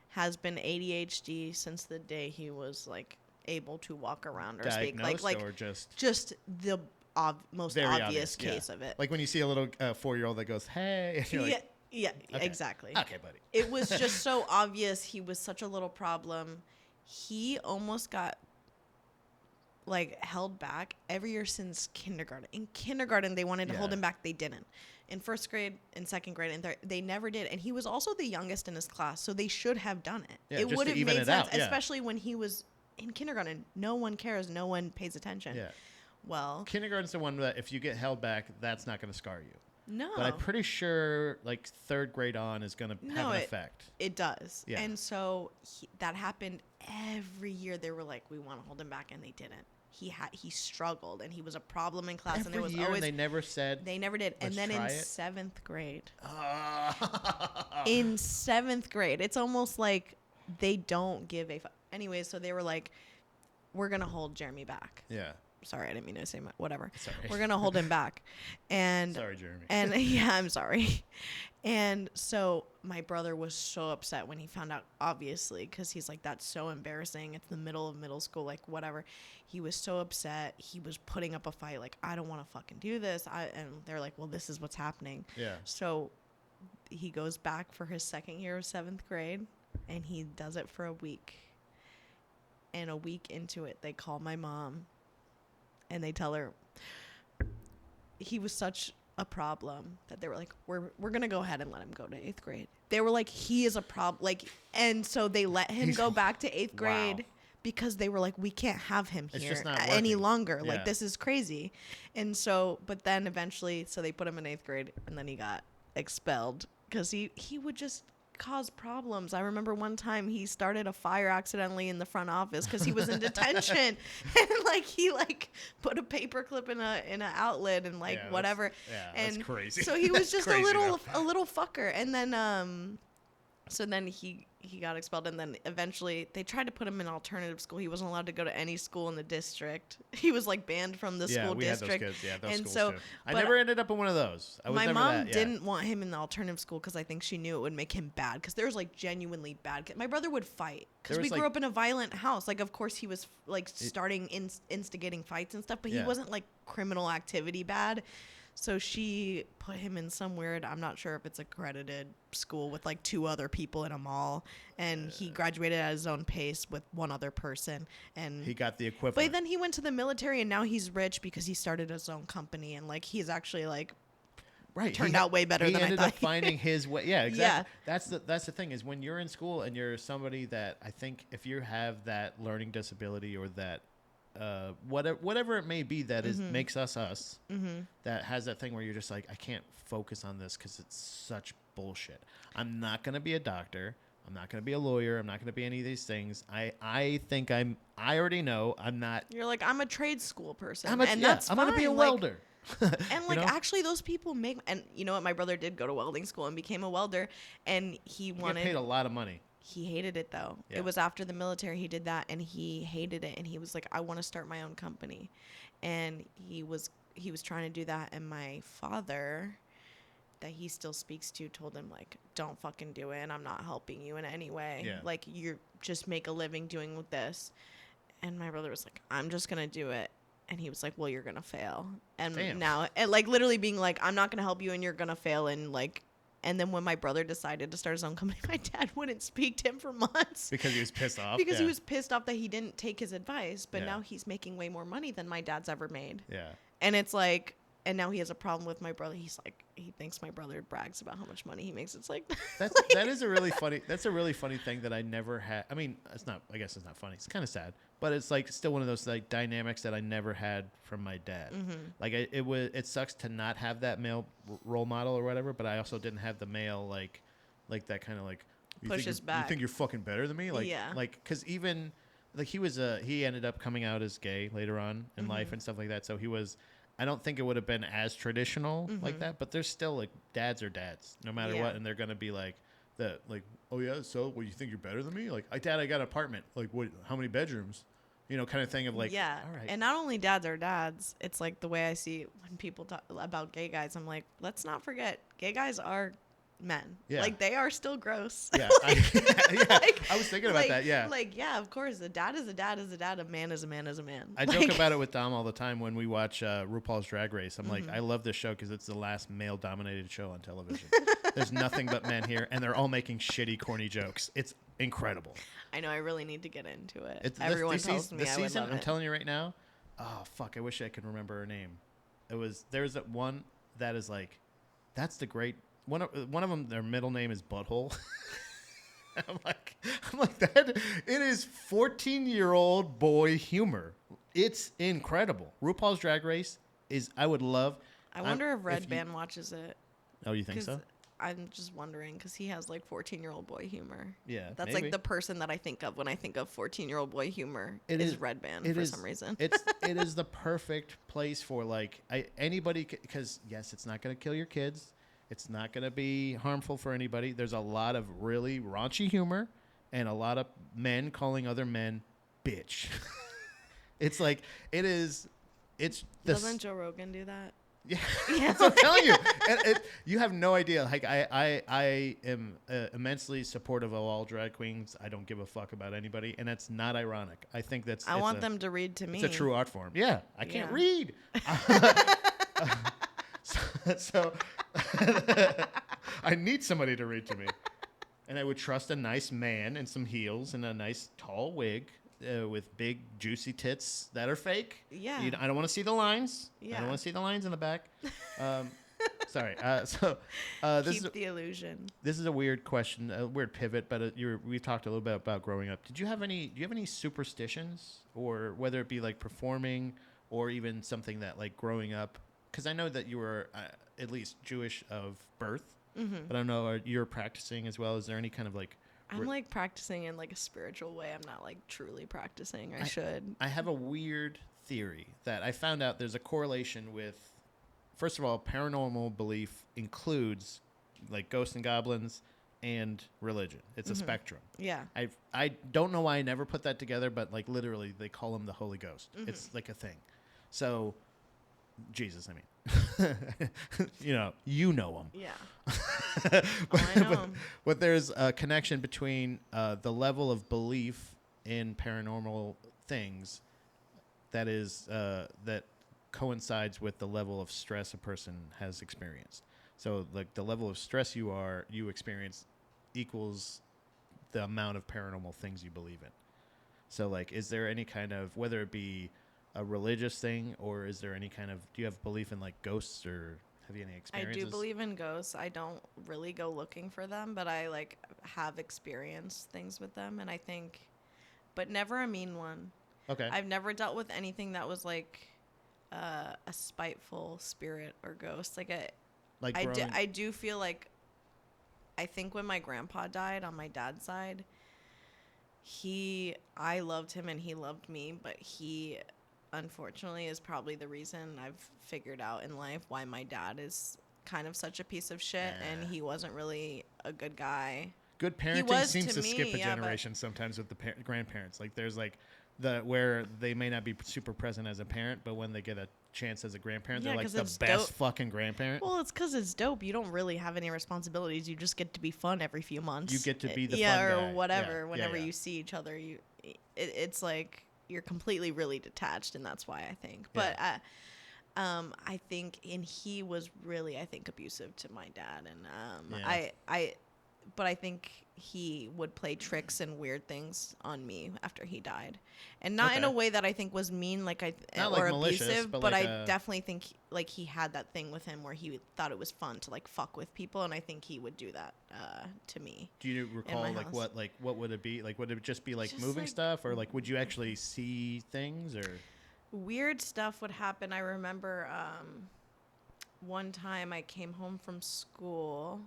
has been ADHD since the day he was like able to walk around or diagnosed, speak. Like or just the most obvious case of it. Like when you see a little 4-year-old that goes, hey. And you're like, yeah, okay. Exactly. Okay, buddy. It was just so obvious he was such a little problem. He almost got like held back every year since kindergarten. In kindergarten, they wanted to hold him back. They didn't. In first grade, in second grade, and third, they never did. And he was also the youngest in his class, so they should have done it. Yeah, it would have made sense, out, especially when he was in kindergarten. No one cares. No one pays attention. Yeah. Well, kindergarten's the one that if you get held back, that's not going to scar you. No. But I'm pretty sure like third grade on is going to have an effect. It does. Yeah. And so that happened every year. They were like, we want to hold him back, and they didn't. He struggled, and he was a problem in class. Every and there was year, always they never said. They never did. And then in it. 7th grade, in 7th grade, it's almost like they don't give a fuck. Anyway, so they were like, we're gonna hold Jeremy back. Yeah. Sorry, I didn't mean to say whatever. Sorry. We're gonna hold him back. And sorry, Jeremy. And yeah, I'm sorry. And so my brother was so upset when he found out, obviously, because he's like, that's so embarrassing. It's the middle of middle school, like whatever. He was so upset. He was putting up a fight, like, I don't want to fucking do this. And they're like, well, this is what's happening. Yeah. So he goes back for his second year of 7th grade, and he does it for a week. And a week into it, they call my mom, and they tell her he was such a problem that they were like, we're going to go ahead and let him go to 8th grade. They were like, he is a problem. Like, and so they let him go back to 8th grade because they were like, we can't have him here any longer. Yeah. Like, this is crazy. And so, but then eventually, so they put him in 8th grade, and then he got expelled because he would just cause problems. I remember one time he started a fire accidentally in the front office because he was in detention, and like he like put a paper clip in an outlet and like whatever. That's and crazy. So he was just crazy, a little fucker. And then So then he got expelled, and then eventually they tried to put him in alternative school. He wasn't allowed to go to any school in the district. He was like banned from the Yeah, school we district. had those kids. Yeah, those And schools so, too. I but never ended up in one of those. I was my never mom that. Yeah. didn't want him in the alternative school because I think she knew it would make him bad. Because there was like genuinely bad kids. My brother would fight because There we was, grew like- up in a violent house. Like, of course, he was like starting instigating fights and stuff, but he Yeah. wasn't like criminal activity bad. So she put him in some weird, I'm not sure if it's accredited school with like 2 other people in a mall. And he graduated at his own pace with 1 other person. And He got the but equivalent. then he went to the military and now he's rich because he started his own company. And like he's actually like Right. turned out way better than I ended thought. up finding his way. Yeah, exactly. Yeah. That's the thing is when you're in school and you're somebody that I think if you have that learning disability or that whatever it may be that is makes us that has that thing where you're just like I can't focus on this because it's such bullshit. I'm not gonna be a doctor. I'm not gonna be a lawyer. I'm not gonna be any of these things. I think I already know I'm not. You're like, I'm a trade school person. I'm that's gonna be a fine. welder. And like know? actually those people make, and you know what, my brother did go to welding school and became a welder, and he You get wanted, paid a lot of money. he hated it though. Yeah. It was after the military he did that, and he hated it, and he was like, I want to start my own company. And he was trying to do that, and my father that he still speaks to told him like, don't fucking do it, and I'm not helping you in any way. Yeah. Like, you just make a living doing with this. And my brother was like, I'm just gonna do it. And he was like, well, you're gonna fail. And Damn. now, and like literally being like, I'm not gonna help you and you're gonna fail. And like, and then when my brother decided to start his own company, my dad wouldn't speak to him for months. Because he was pissed off. Because he Yeah. was pissed off that he didn't take his advice. But Yeah. now he's making way more money than my dad's ever made. Yeah. And it's like, and now he has a problem with my brother. He's like, he thinks my brother brags about how much money he makes. It's like, That is a really funny. That's a really funny thing that I never had. I mean, it's not. I guess it's not funny. It's kind of sad, but it's like still one of those like dynamics that I never had from my dad. Like it sucks to not have that male role model or whatever, but I also didn't have the male like that kind of like you Pushes think back. You think you're fucking better than me? Like Yeah. like because even like he ended up coming out as gay later on in life and stuff like that. So he was. I don't think it would have been as traditional like that, but there's still like dads are dads no matter Yeah. what, and they're gonna be like that. Like, oh yeah, so well, you think you're better than me? Like, Dad, I got an apartment. Like, what? How many bedrooms? You know, kind of thing of like, yeah. all right, And not only dads are dads, it's like the way I see when people talk about gay guys. I'm like, let's not forget, gay guys are men. Yeah. Like, they are still gross. yeah, yeah. I was thinking about like, that. Yeah, Like, yeah, of course. A dad is a dad is a dad. A man is a man is a man. I Like, joke about it with Dom all the time when we watch RuPaul's Drag Race. I'm like, I love this show because it's the last male-dominated show on television. There's nothing but men here, and they're all making shitty, corny jokes. It's incredible. I know. I really need to get into it. It's Everyone tells me the I season. would love I'm it. telling you right now. Oh fuck! I wish I could remember her name. There's that one that is like, that's the great one of them. Their middle name is Butthole. I'm like that. It is 14-year-old boy humor. It's incredible. RuPaul's Drag Race is. I would love. I wonder if Red you- Band watches it. Oh, you think 'Cause so? I'm just wondering because he has like 14-year-old boy humor. Yeah, That's maybe. like the person that I think of when I think of 14-year-old boy humor. It is is- Red Band it for is- some reason. it is the perfect place for like anybody because yes, it's not going to kill your kids. It's not going to be harmful for anybody. There's a lot of really raunchy humor and a lot of men calling other men bitch. It's like it is. It's the Doesn't Joe Rogan do that? yeah. Yeah. That's what I'm telling you. And you have no idea. Like I am immensely supportive of all drag queens. I don't give a fuck about anybody, and that's not ironic. I think that's. I want them to read to me. It's a true art form. Yeah, I can't Yeah. read. so I need somebody to read to me, and I would trust a nice man in some heels and a nice tall wig. With big juicy tits that are fake. Yeah. I don't want to see the lines. I Yeah. don't want to see the lines in the back. Sorry. Keep the illusion. This is a weird question, a weird pivot, but we've talked a little bit about growing up. Do you have any superstitions, or whether it be like performing or even something that like growing up? Because I know that you were at least Jewish of birth, but I don't know, you're practicing as well. Is there any kind of like I'm like practicing in like a spiritual way. I'm not like truly practicing. I should. I have a weird theory that I found out there's a correlation with, first of all, paranormal belief includes like ghosts and goblins, and religion. It's a spectrum. Yeah. I don't know why I never put that together, but like literally they call him the Holy Ghost. It's like a thing. So Jesus, I mean, you know him. Yeah. I know him. But there's a connection between the level of belief in paranormal things that is that coincides with the level of stress a person has experienced. So like the level of stress you experience equals the amount of paranormal things you believe in. So like, is there any kind of, whether it be a religious thing, or is there any kind of, do you have belief in like ghosts, or have you any experiences? I do believe in ghosts. I don't really go looking for them, but I like have experienced things with them, and I think, but never a mean one. Okay. I've never dealt with anything that was like a spiteful spirit or ghost. I do feel like, I think when my grandpa died on my dad's side, I loved him and he loved me, but he unfortunately is probably the reason I've figured out in life why my dad is kind of such a piece of shit, and he wasn't really a good guy. Good parenting seems to skip a generation sometimes with the grandparents. Like there's like where they may not be super present as a parent, but when they get a chance as a grandparent, they're like the best fucking grandparent. Well, it's because it's dope. You don't really have any responsibilities. You just get to be fun every few months. You get to be the fun guy. Or whatever. Whenever you see each other, it's like you're completely really detached, and that's why I think. But I think, and he was really, I think, abusive to my dad, and but I think he would play tricks and weird things on me after he died, and not in a way that I think was mean, like or abusive, but like I definitely think like he had that thing with him where he thought it was fun to like fuck with people, and I think he would do that to me. Do you recall what would it be? Like would it just be like moving stuff, or like would you actually see things, or weird stuff would happen? I remember one time I came home from school.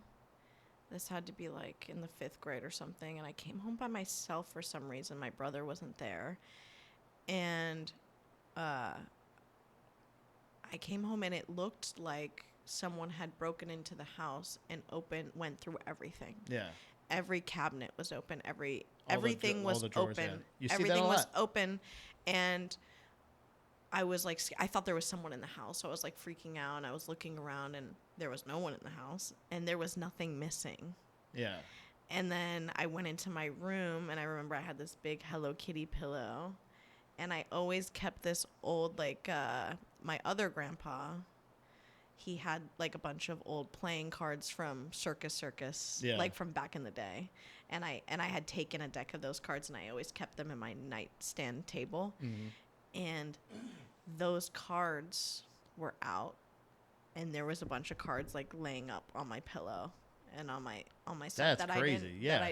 This had to be like in the 5th grade or something. And I came home by myself for some reason. My brother wasn't there. And I came home and it looked like someone had broken into the house and went through everything. Yeah. Every cabinet was open. Everything was drawers, open. Yeah. You see everything that a lot. was open. And I was like, I thought there was someone in the house. So I was like freaking out, and I was looking around, and there was no one in the house, and there was nothing missing. Yeah. And then I went into my room, and I remember I had this big Hello Kitty pillow, and I always kept this old, like, my other grandpa, he had like a bunch of old playing cards from Circus, like from back in the day. And I had taken a deck of those cards, and I always kept them in my nightstand table. Mm-hmm. And those cards were out, and there was a bunch of cards like laying up on my pillow and on my stuff that I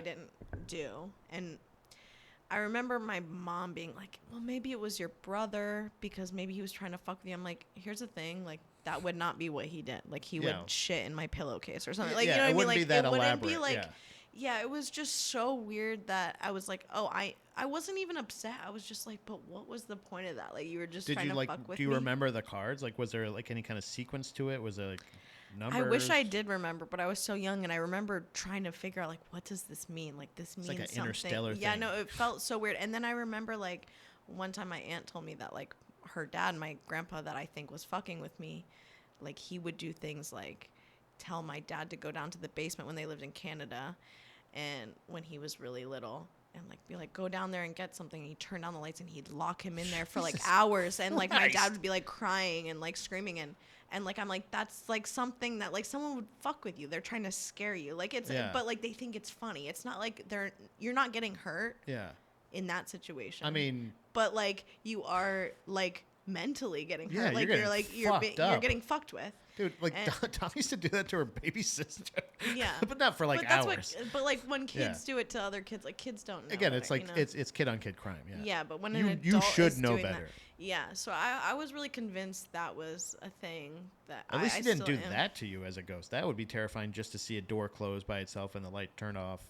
didn't do. And I remember my mom being like, well, maybe it was your brother because maybe he was trying to fuck with you. I'm like, here's the thing, like that would not be what he did. Like he would shit in my pillowcase or something. Like, you know what I mean? Like it wouldn't be like yeah, it was just so weird that I was like, oh, I wasn't even upset. I was just like, but what was the point of that? Like, you were just trying to fuck with me. Do you remember the cards? Like, was there like any kind of sequence to it? Was there like numbers? I wish I did remember, but I was so young, and I remember trying to figure out like, what does this mean? Like, this means like an something. Interstellar thing. Yeah, no, it felt so weird. And then I remember like one time my aunt told me that like her dad, my grandpa, that I think was fucking with me, like he would do things like tell my dad to go down to the basement when they lived in Canada. And when he was really little, and like be like, go down there and get something. And he'd turn down the lights, and he'd lock him in there for like hours. And like my dad would be like crying and like screaming, and like I'm like, that's like something that like someone would fuck with you. They're trying to scare you. Like it's but like they think it's funny. It's not like you're not getting hurt. Yeah. In that situation. I mean, but like you are like mentally getting hurt. Yeah, like you're getting fucked with. Dude, like Tom used to do that to her baby sister. Yeah, but not for like hours. But like when kids do it to other kids, like kids don't know. Again, better, it's like it's kid on kid crime. Yeah. Yeah, but when an adult you should is know doing better. That, yeah, so I was really convinced that was a thing that. At least he didn't do that to you as a ghost. That would be terrifying, just to see a door close by itself and the light turn off.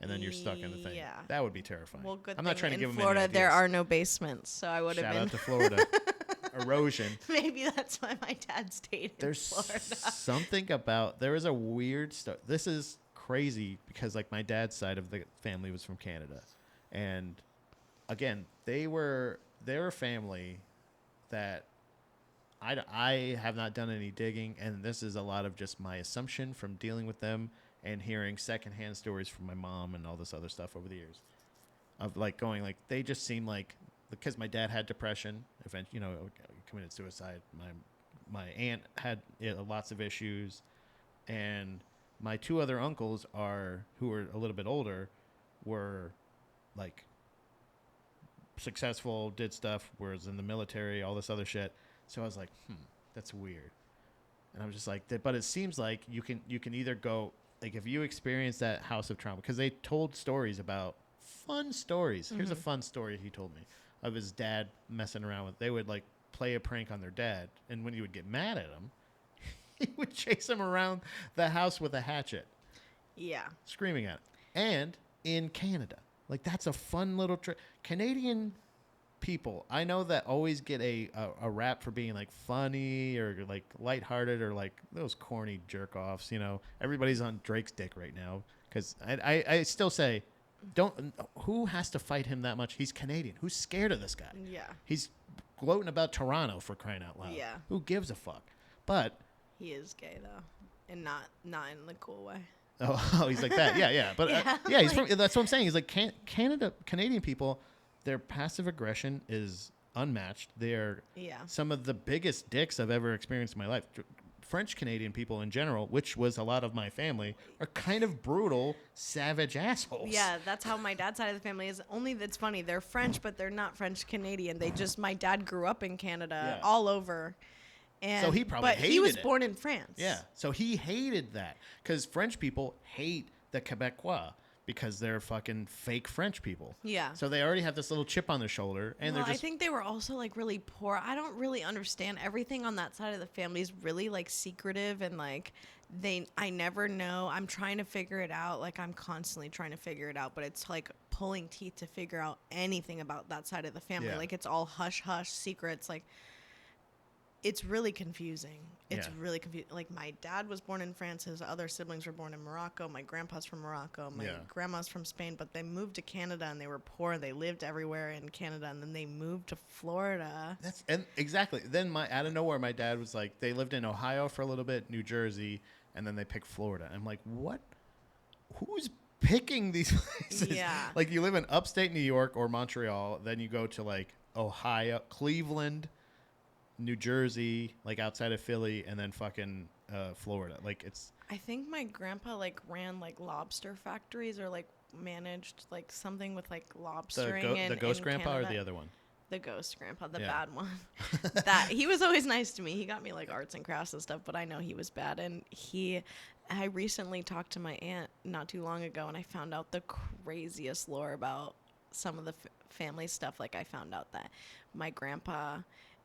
And then you're stuck in the thing. Yeah. That would be terrifying. Well, good I'm not trying to give him Florida, any ideas. there are no basements, so I would have been. Shout out to Florida. Erosion. Maybe that's why my dad stayed in Florida. Something about... There is a weird stuff. This is crazy because like my dad's side of the family was from Canada, and again they're a family that I have not done any digging, and this is a lot of just my assumption from dealing with them and hearing secondhand stories from my mom and all this other stuff over the years of like going like they just seem like because my dad had depression, eventually, committed suicide. My aunt had lots of issues, and my two other uncles who were a little bit older, were like successful, did stuff, was in the military, all this other shit. So I was like, that's weird. And I was just like, but it seems like you can either go like if you experience that house of trauma, because they told stories about fun stories. Here's a fun story he told me of his dad messing around with. They would like play a prank on their dad, and when he would get mad at him, he would chase him around the house with a hatchet. Yeah. Screaming at him. And in Canada. Like, that's a fun little trick. Canadian people, I know that always get a rap for being, like, funny or, like, lighthearted or, like, those corny jerk-offs, Everybody's on Drake's dick right now. Because I still say, who has to fight him that much? He's Canadian. Who's scared of this guy? Yeah. He's gloating about Toronto, for crying out loud. Yeah. Who gives a fuck? But... he is gay, though. And not in the cool way. Oh, he's like that. Yeah. But yeah, he's from. That's what I'm saying. He's like Canadian people. Their passive aggression is unmatched. They're some of the biggest dicks I've ever experienced in my life. French Canadian people in general, which was a lot of my family, are kind of brutal, savage assholes. Yeah, that's how my dad's side of the family is. Only that's funny. They're French, but they're not French Canadian. My dad grew up in Canada, all over. And, so he probably hated it. But he was born in France. Yeah, so he hated that because French people hate the Quebecois because they're fucking fake French people. Yeah. So they already have this little chip on their shoulder, and they're just. I think they were also like really poor. I don't really understand. Everything on that side of the family is really like secretive and like I never know. I'm trying to figure it out. Like I'm constantly trying to figure it out, but it's like pulling teeth to figure out anything about that side of the family. Yeah. Like it's all hush hush secrets. Like. It's really confusing. It's really confusing. Like, my dad was born in France. His other siblings were born in Morocco. My grandpa's from Morocco. My grandma's from Spain. But they moved to Canada, and they were poor. They lived everywhere in Canada, and then they moved to Florida. Exactly. Then out of nowhere, my dad was like, they lived in Ohio for a little bit, New Jersey, and then they picked Florida. I'm like, what? Who's picking these places? Yeah. Like, you live in upstate New York or Montreal, then you go to, like, Ohio, Cleveland, New Jersey, like outside of Philly, and then fucking Florida. Like it's. I think my grandpa like ran like lobster factories or like managed like something with like lobstering. The ghost in grandpa Canada. Or the other one? The ghost grandpa, the bad one. That he was always nice to me. He got me like arts and crafts and stuff, but I know he was bad. And I recently talked to my aunt not too long ago, and I found out the craziest lore about some of the family stuff. Like I found out that my grandpa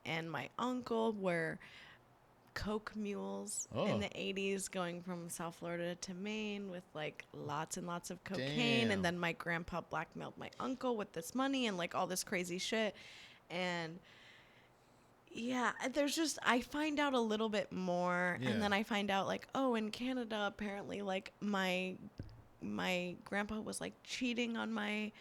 and my uncle were coke mules in the 80s going from South Florida to Maine with like lots and lots of cocaine. Damn. And then my grandpa blackmailed my uncle with this money and like all this crazy shit. And yeah, I find out a little bit more. And then I find out like, oh, in Canada, apparently like my grandpa was like cheating on my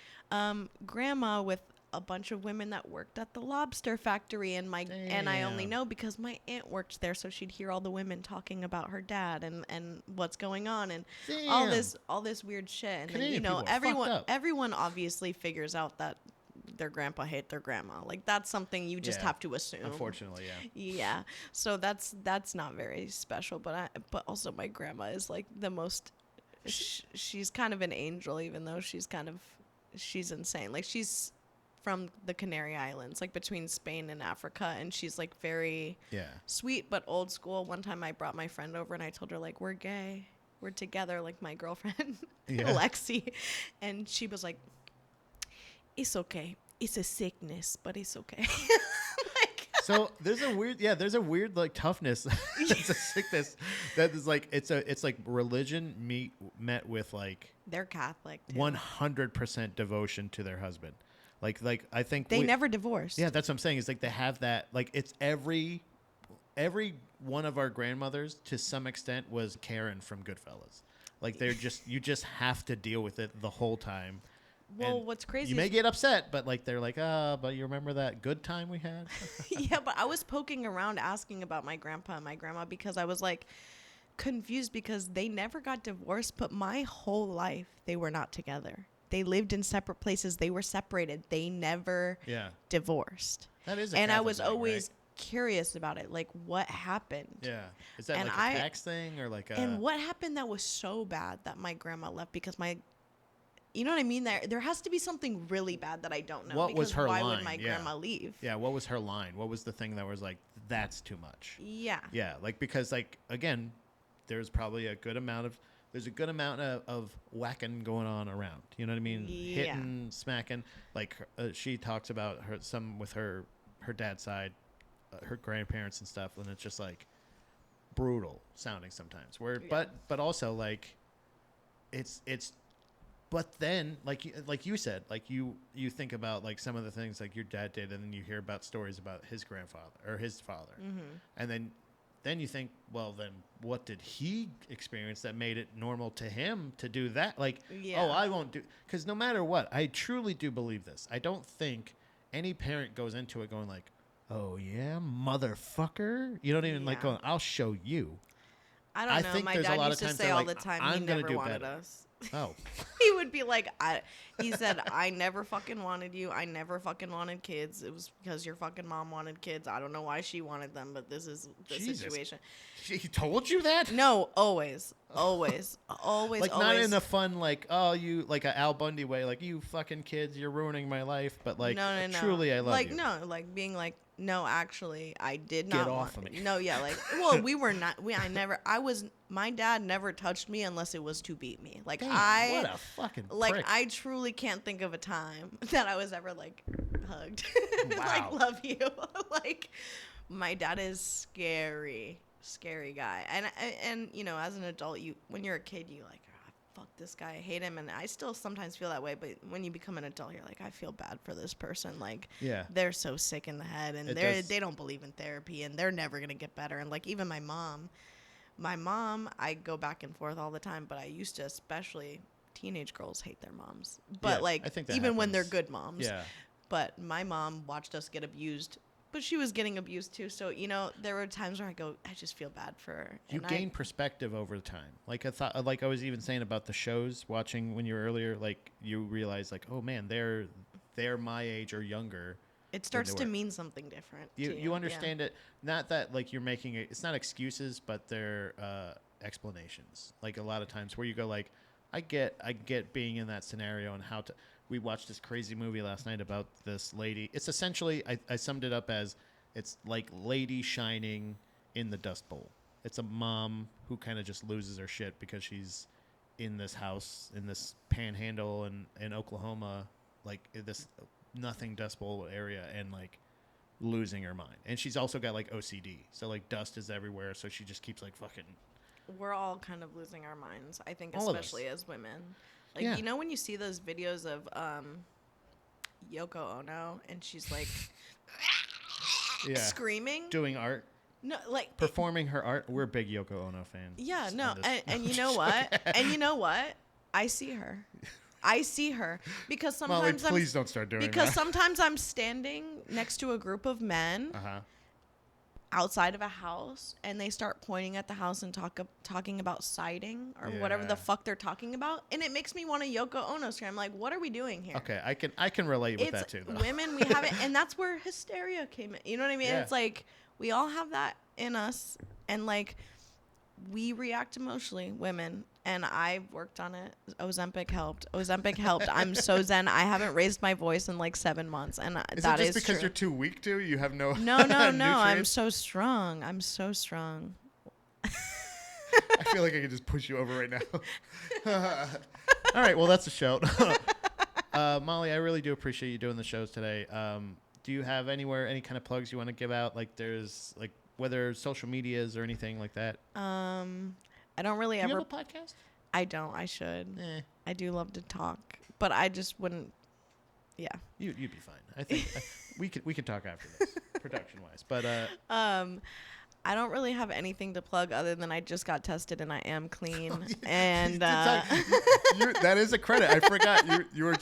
grandma with a bunch of women that worked at the lobster factory, and I only know because my aunt worked there, so she'd hear all the women talking about her dad and what's going on and all this weird shit. And Canadian then, people everyone obviously figures out that their grandpa hate their grandma. Like that's something you just have to assume. Unfortunately, yeah. Yeah. So that's not very special, but also my grandma is like the most. She's kind of an angel, even though she's insane. Like she's from the Canary Islands, like between Spain and Africa, and she's like very sweet but old school. One time I brought my friend over and I told her like, we're gay, we're together, like my girlfriend Lexi, and she was like, it's okay, it's a sickness, but it's okay. So there's a weird like toughness. It's a sickness that is like it's like religion met with like they're Catholic too. 100% devotion to their husband. Like I think they never divorced. Yeah, that's what I'm saying. Is like they have that. Like it's every one of our grandmothers to some extent was Karen from Goodfellas. Like you just have to deal with it the whole time. Well, And what's crazy you may get upset, but like they're like, but you remember that good time we had? yeah, but I was poking around asking about my grandpa and my grandma because I was like confused because they never got divorced, but my whole life they were not together. They lived in separate places. They were separated. They never Yeah. divorced. That is a And I Catholic was thing, always right? curious about it. Like, what happened? Yeah. Is that And like a tax thing or like a... And what happened that was so bad that my grandma left? Because you know what I mean? There has to be something really bad that I don't know. What was because her why line? would my Yeah. grandma leave? Yeah, what was her line? What was the thing that was like, that's too much? Yeah. Yeah, like because like again, there's probably a good amount of whacking going on around. You know what I mean? Yeah. Hitting, smacking. Like she talks about some with her dad's side, her grandparents and stuff, and it's just like brutal sounding sometimes. Yeah. But also like it's. But then, like you said, like you think about like some of the things like your dad did, and then you hear about stories about his grandfather or his father, and then you think, well, then what did he experience that made it normal to him to do that? Like, Yeah. oh, I won't do, because no matter what, I truly do believe this. I don't think any parent goes into it going like, oh yeah, motherfucker, you don't even like Yeah. going, I'll show you. I don't know. think My there's a dad lot used of to times say they're all like, the time I'm he gonna never do wanted better. us. Oh. He would be like, he said, I never fucking wanted you. I never fucking wanted kids. It was because your fucking mom wanted kids. I don't know why she wanted them, but this is the Jesus. situation. She told you that? No, always. Always. Always, Like, always. not in a fun, like, oh, you, like a Al Bundy way, like, you fucking kids, you're ruining my life, but like, no. truly, I love like, you. no, like being like, no, actually, I did Get not off want. of me. No, yeah, like, well, my dad never touched me unless it was to beat me. Like, Damn, what a fucking prick. I truly can't think of a time that I was ever like hugged. Wow. Like, love you. Like, my dad is scary guy. And you know, as an adult, when you're a kid, you like, oh, fuck this guy, I hate him, and I still sometimes feel that way. But when you become an adult, you're like, I feel bad for this person. Like, Yeah. they're so sick in the head, and they don't believe in therapy, and they're never gonna get better. And like, even my mom, I go back and forth all the time, but I used to, especially teenage girls hate their moms. But Yeah, like, I think that even when they're happens. good moms. Yeah. But my mom watched us get abused, but she was getting abused too. So, you know, there were times where I go, I just feel bad for her. You gain perspective over time. Like I thought, like I was even saying about the shows watching when you were earlier, like you realize like, oh man, they're my age or younger. It starts they to were. mean something different. You understand it. Not that like you're making it. It's not excuses, but they're explanations. Like a lot of times where you go like, I get being in that scenario and how to. We watched this crazy movie last night about this lady. It's essentially I summed it up as it's like Lady Shining in the Dust Bowl. It's a mom who kind of just loses her shit because she's in this house in this panhandle in Oklahoma, like this nothing Dust Bowl area, and like losing her mind. And she's also got like OCD, so like dust is everywhere, so she just keeps like fucking. We're all kind of losing our minds, I think, All of us. especially as women. Like, Yeah. you know, when you see those videos of Yoko Ono and she's like Yeah. screaming? Doing art, No, like performing her art. We're big Yoko Ono fans. yeah, no, on this. and you know what? And you know what? I see her. Because Molly, sometimes please don't start doing because that. sometimes I'm standing next to a group of men outside of a house, and they start pointing at the house and talking about siding or whatever the Yeah. fuck they're talking about, and it makes me want to Yoko Ono scream. I'm like, what are we doing here? Okay, I can relate with It's that too. Though. women, we have it, and that's where hysteria came in. You know what I mean? Yeah. It's like we all have that in us, and like we react emotionally, women. And I've worked on it. Ozempic helped. I'm so zen. I haven't raised my voice in like 7 months, and Is that it is just because true. you're too weak to? You have no. No. I'm nutrients? so strong. I feel like I could just push you over right now. All right, well that's a show. Molly, I really do appreciate you doing the shows today. Do you have any kind of plugs you want to give out? Like there's like whether social medias or anything like that. I don't really Do you ever. have a podcast? I don't. I should. Eh, I do love to talk, but I just wouldn't. Yeah. you'd be fine. I think we can talk after this, production wise. But I don't really have anything to plug other than I just got tested and I am clean. You And did that is a credit. I forgot you were.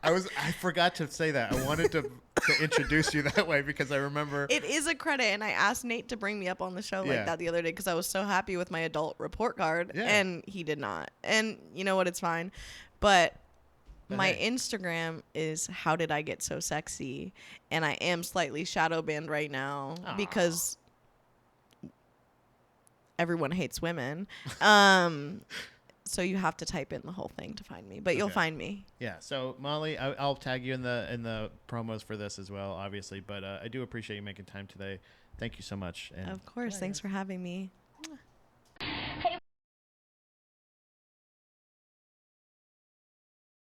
I forgot to say that. I wanted to introduce you that way because I remember it is a credit. And I asked Nate to bring me up on the show Yeah. like that the other day because I was so happy with my adult report card, Yeah. and he did not. And you know what? It's fine. But my hey. Instagram is how did I get so sexy, and I am slightly shadow banned right now Aw. because everyone hates women. So you have to type in the whole thing to find me, but you'll Okay. find me. Yeah. So Molly, I'll tag you in the promos for this as well, obviously. But I do appreciate you making time today. Thank you so much. And Of course. Thanks for having me.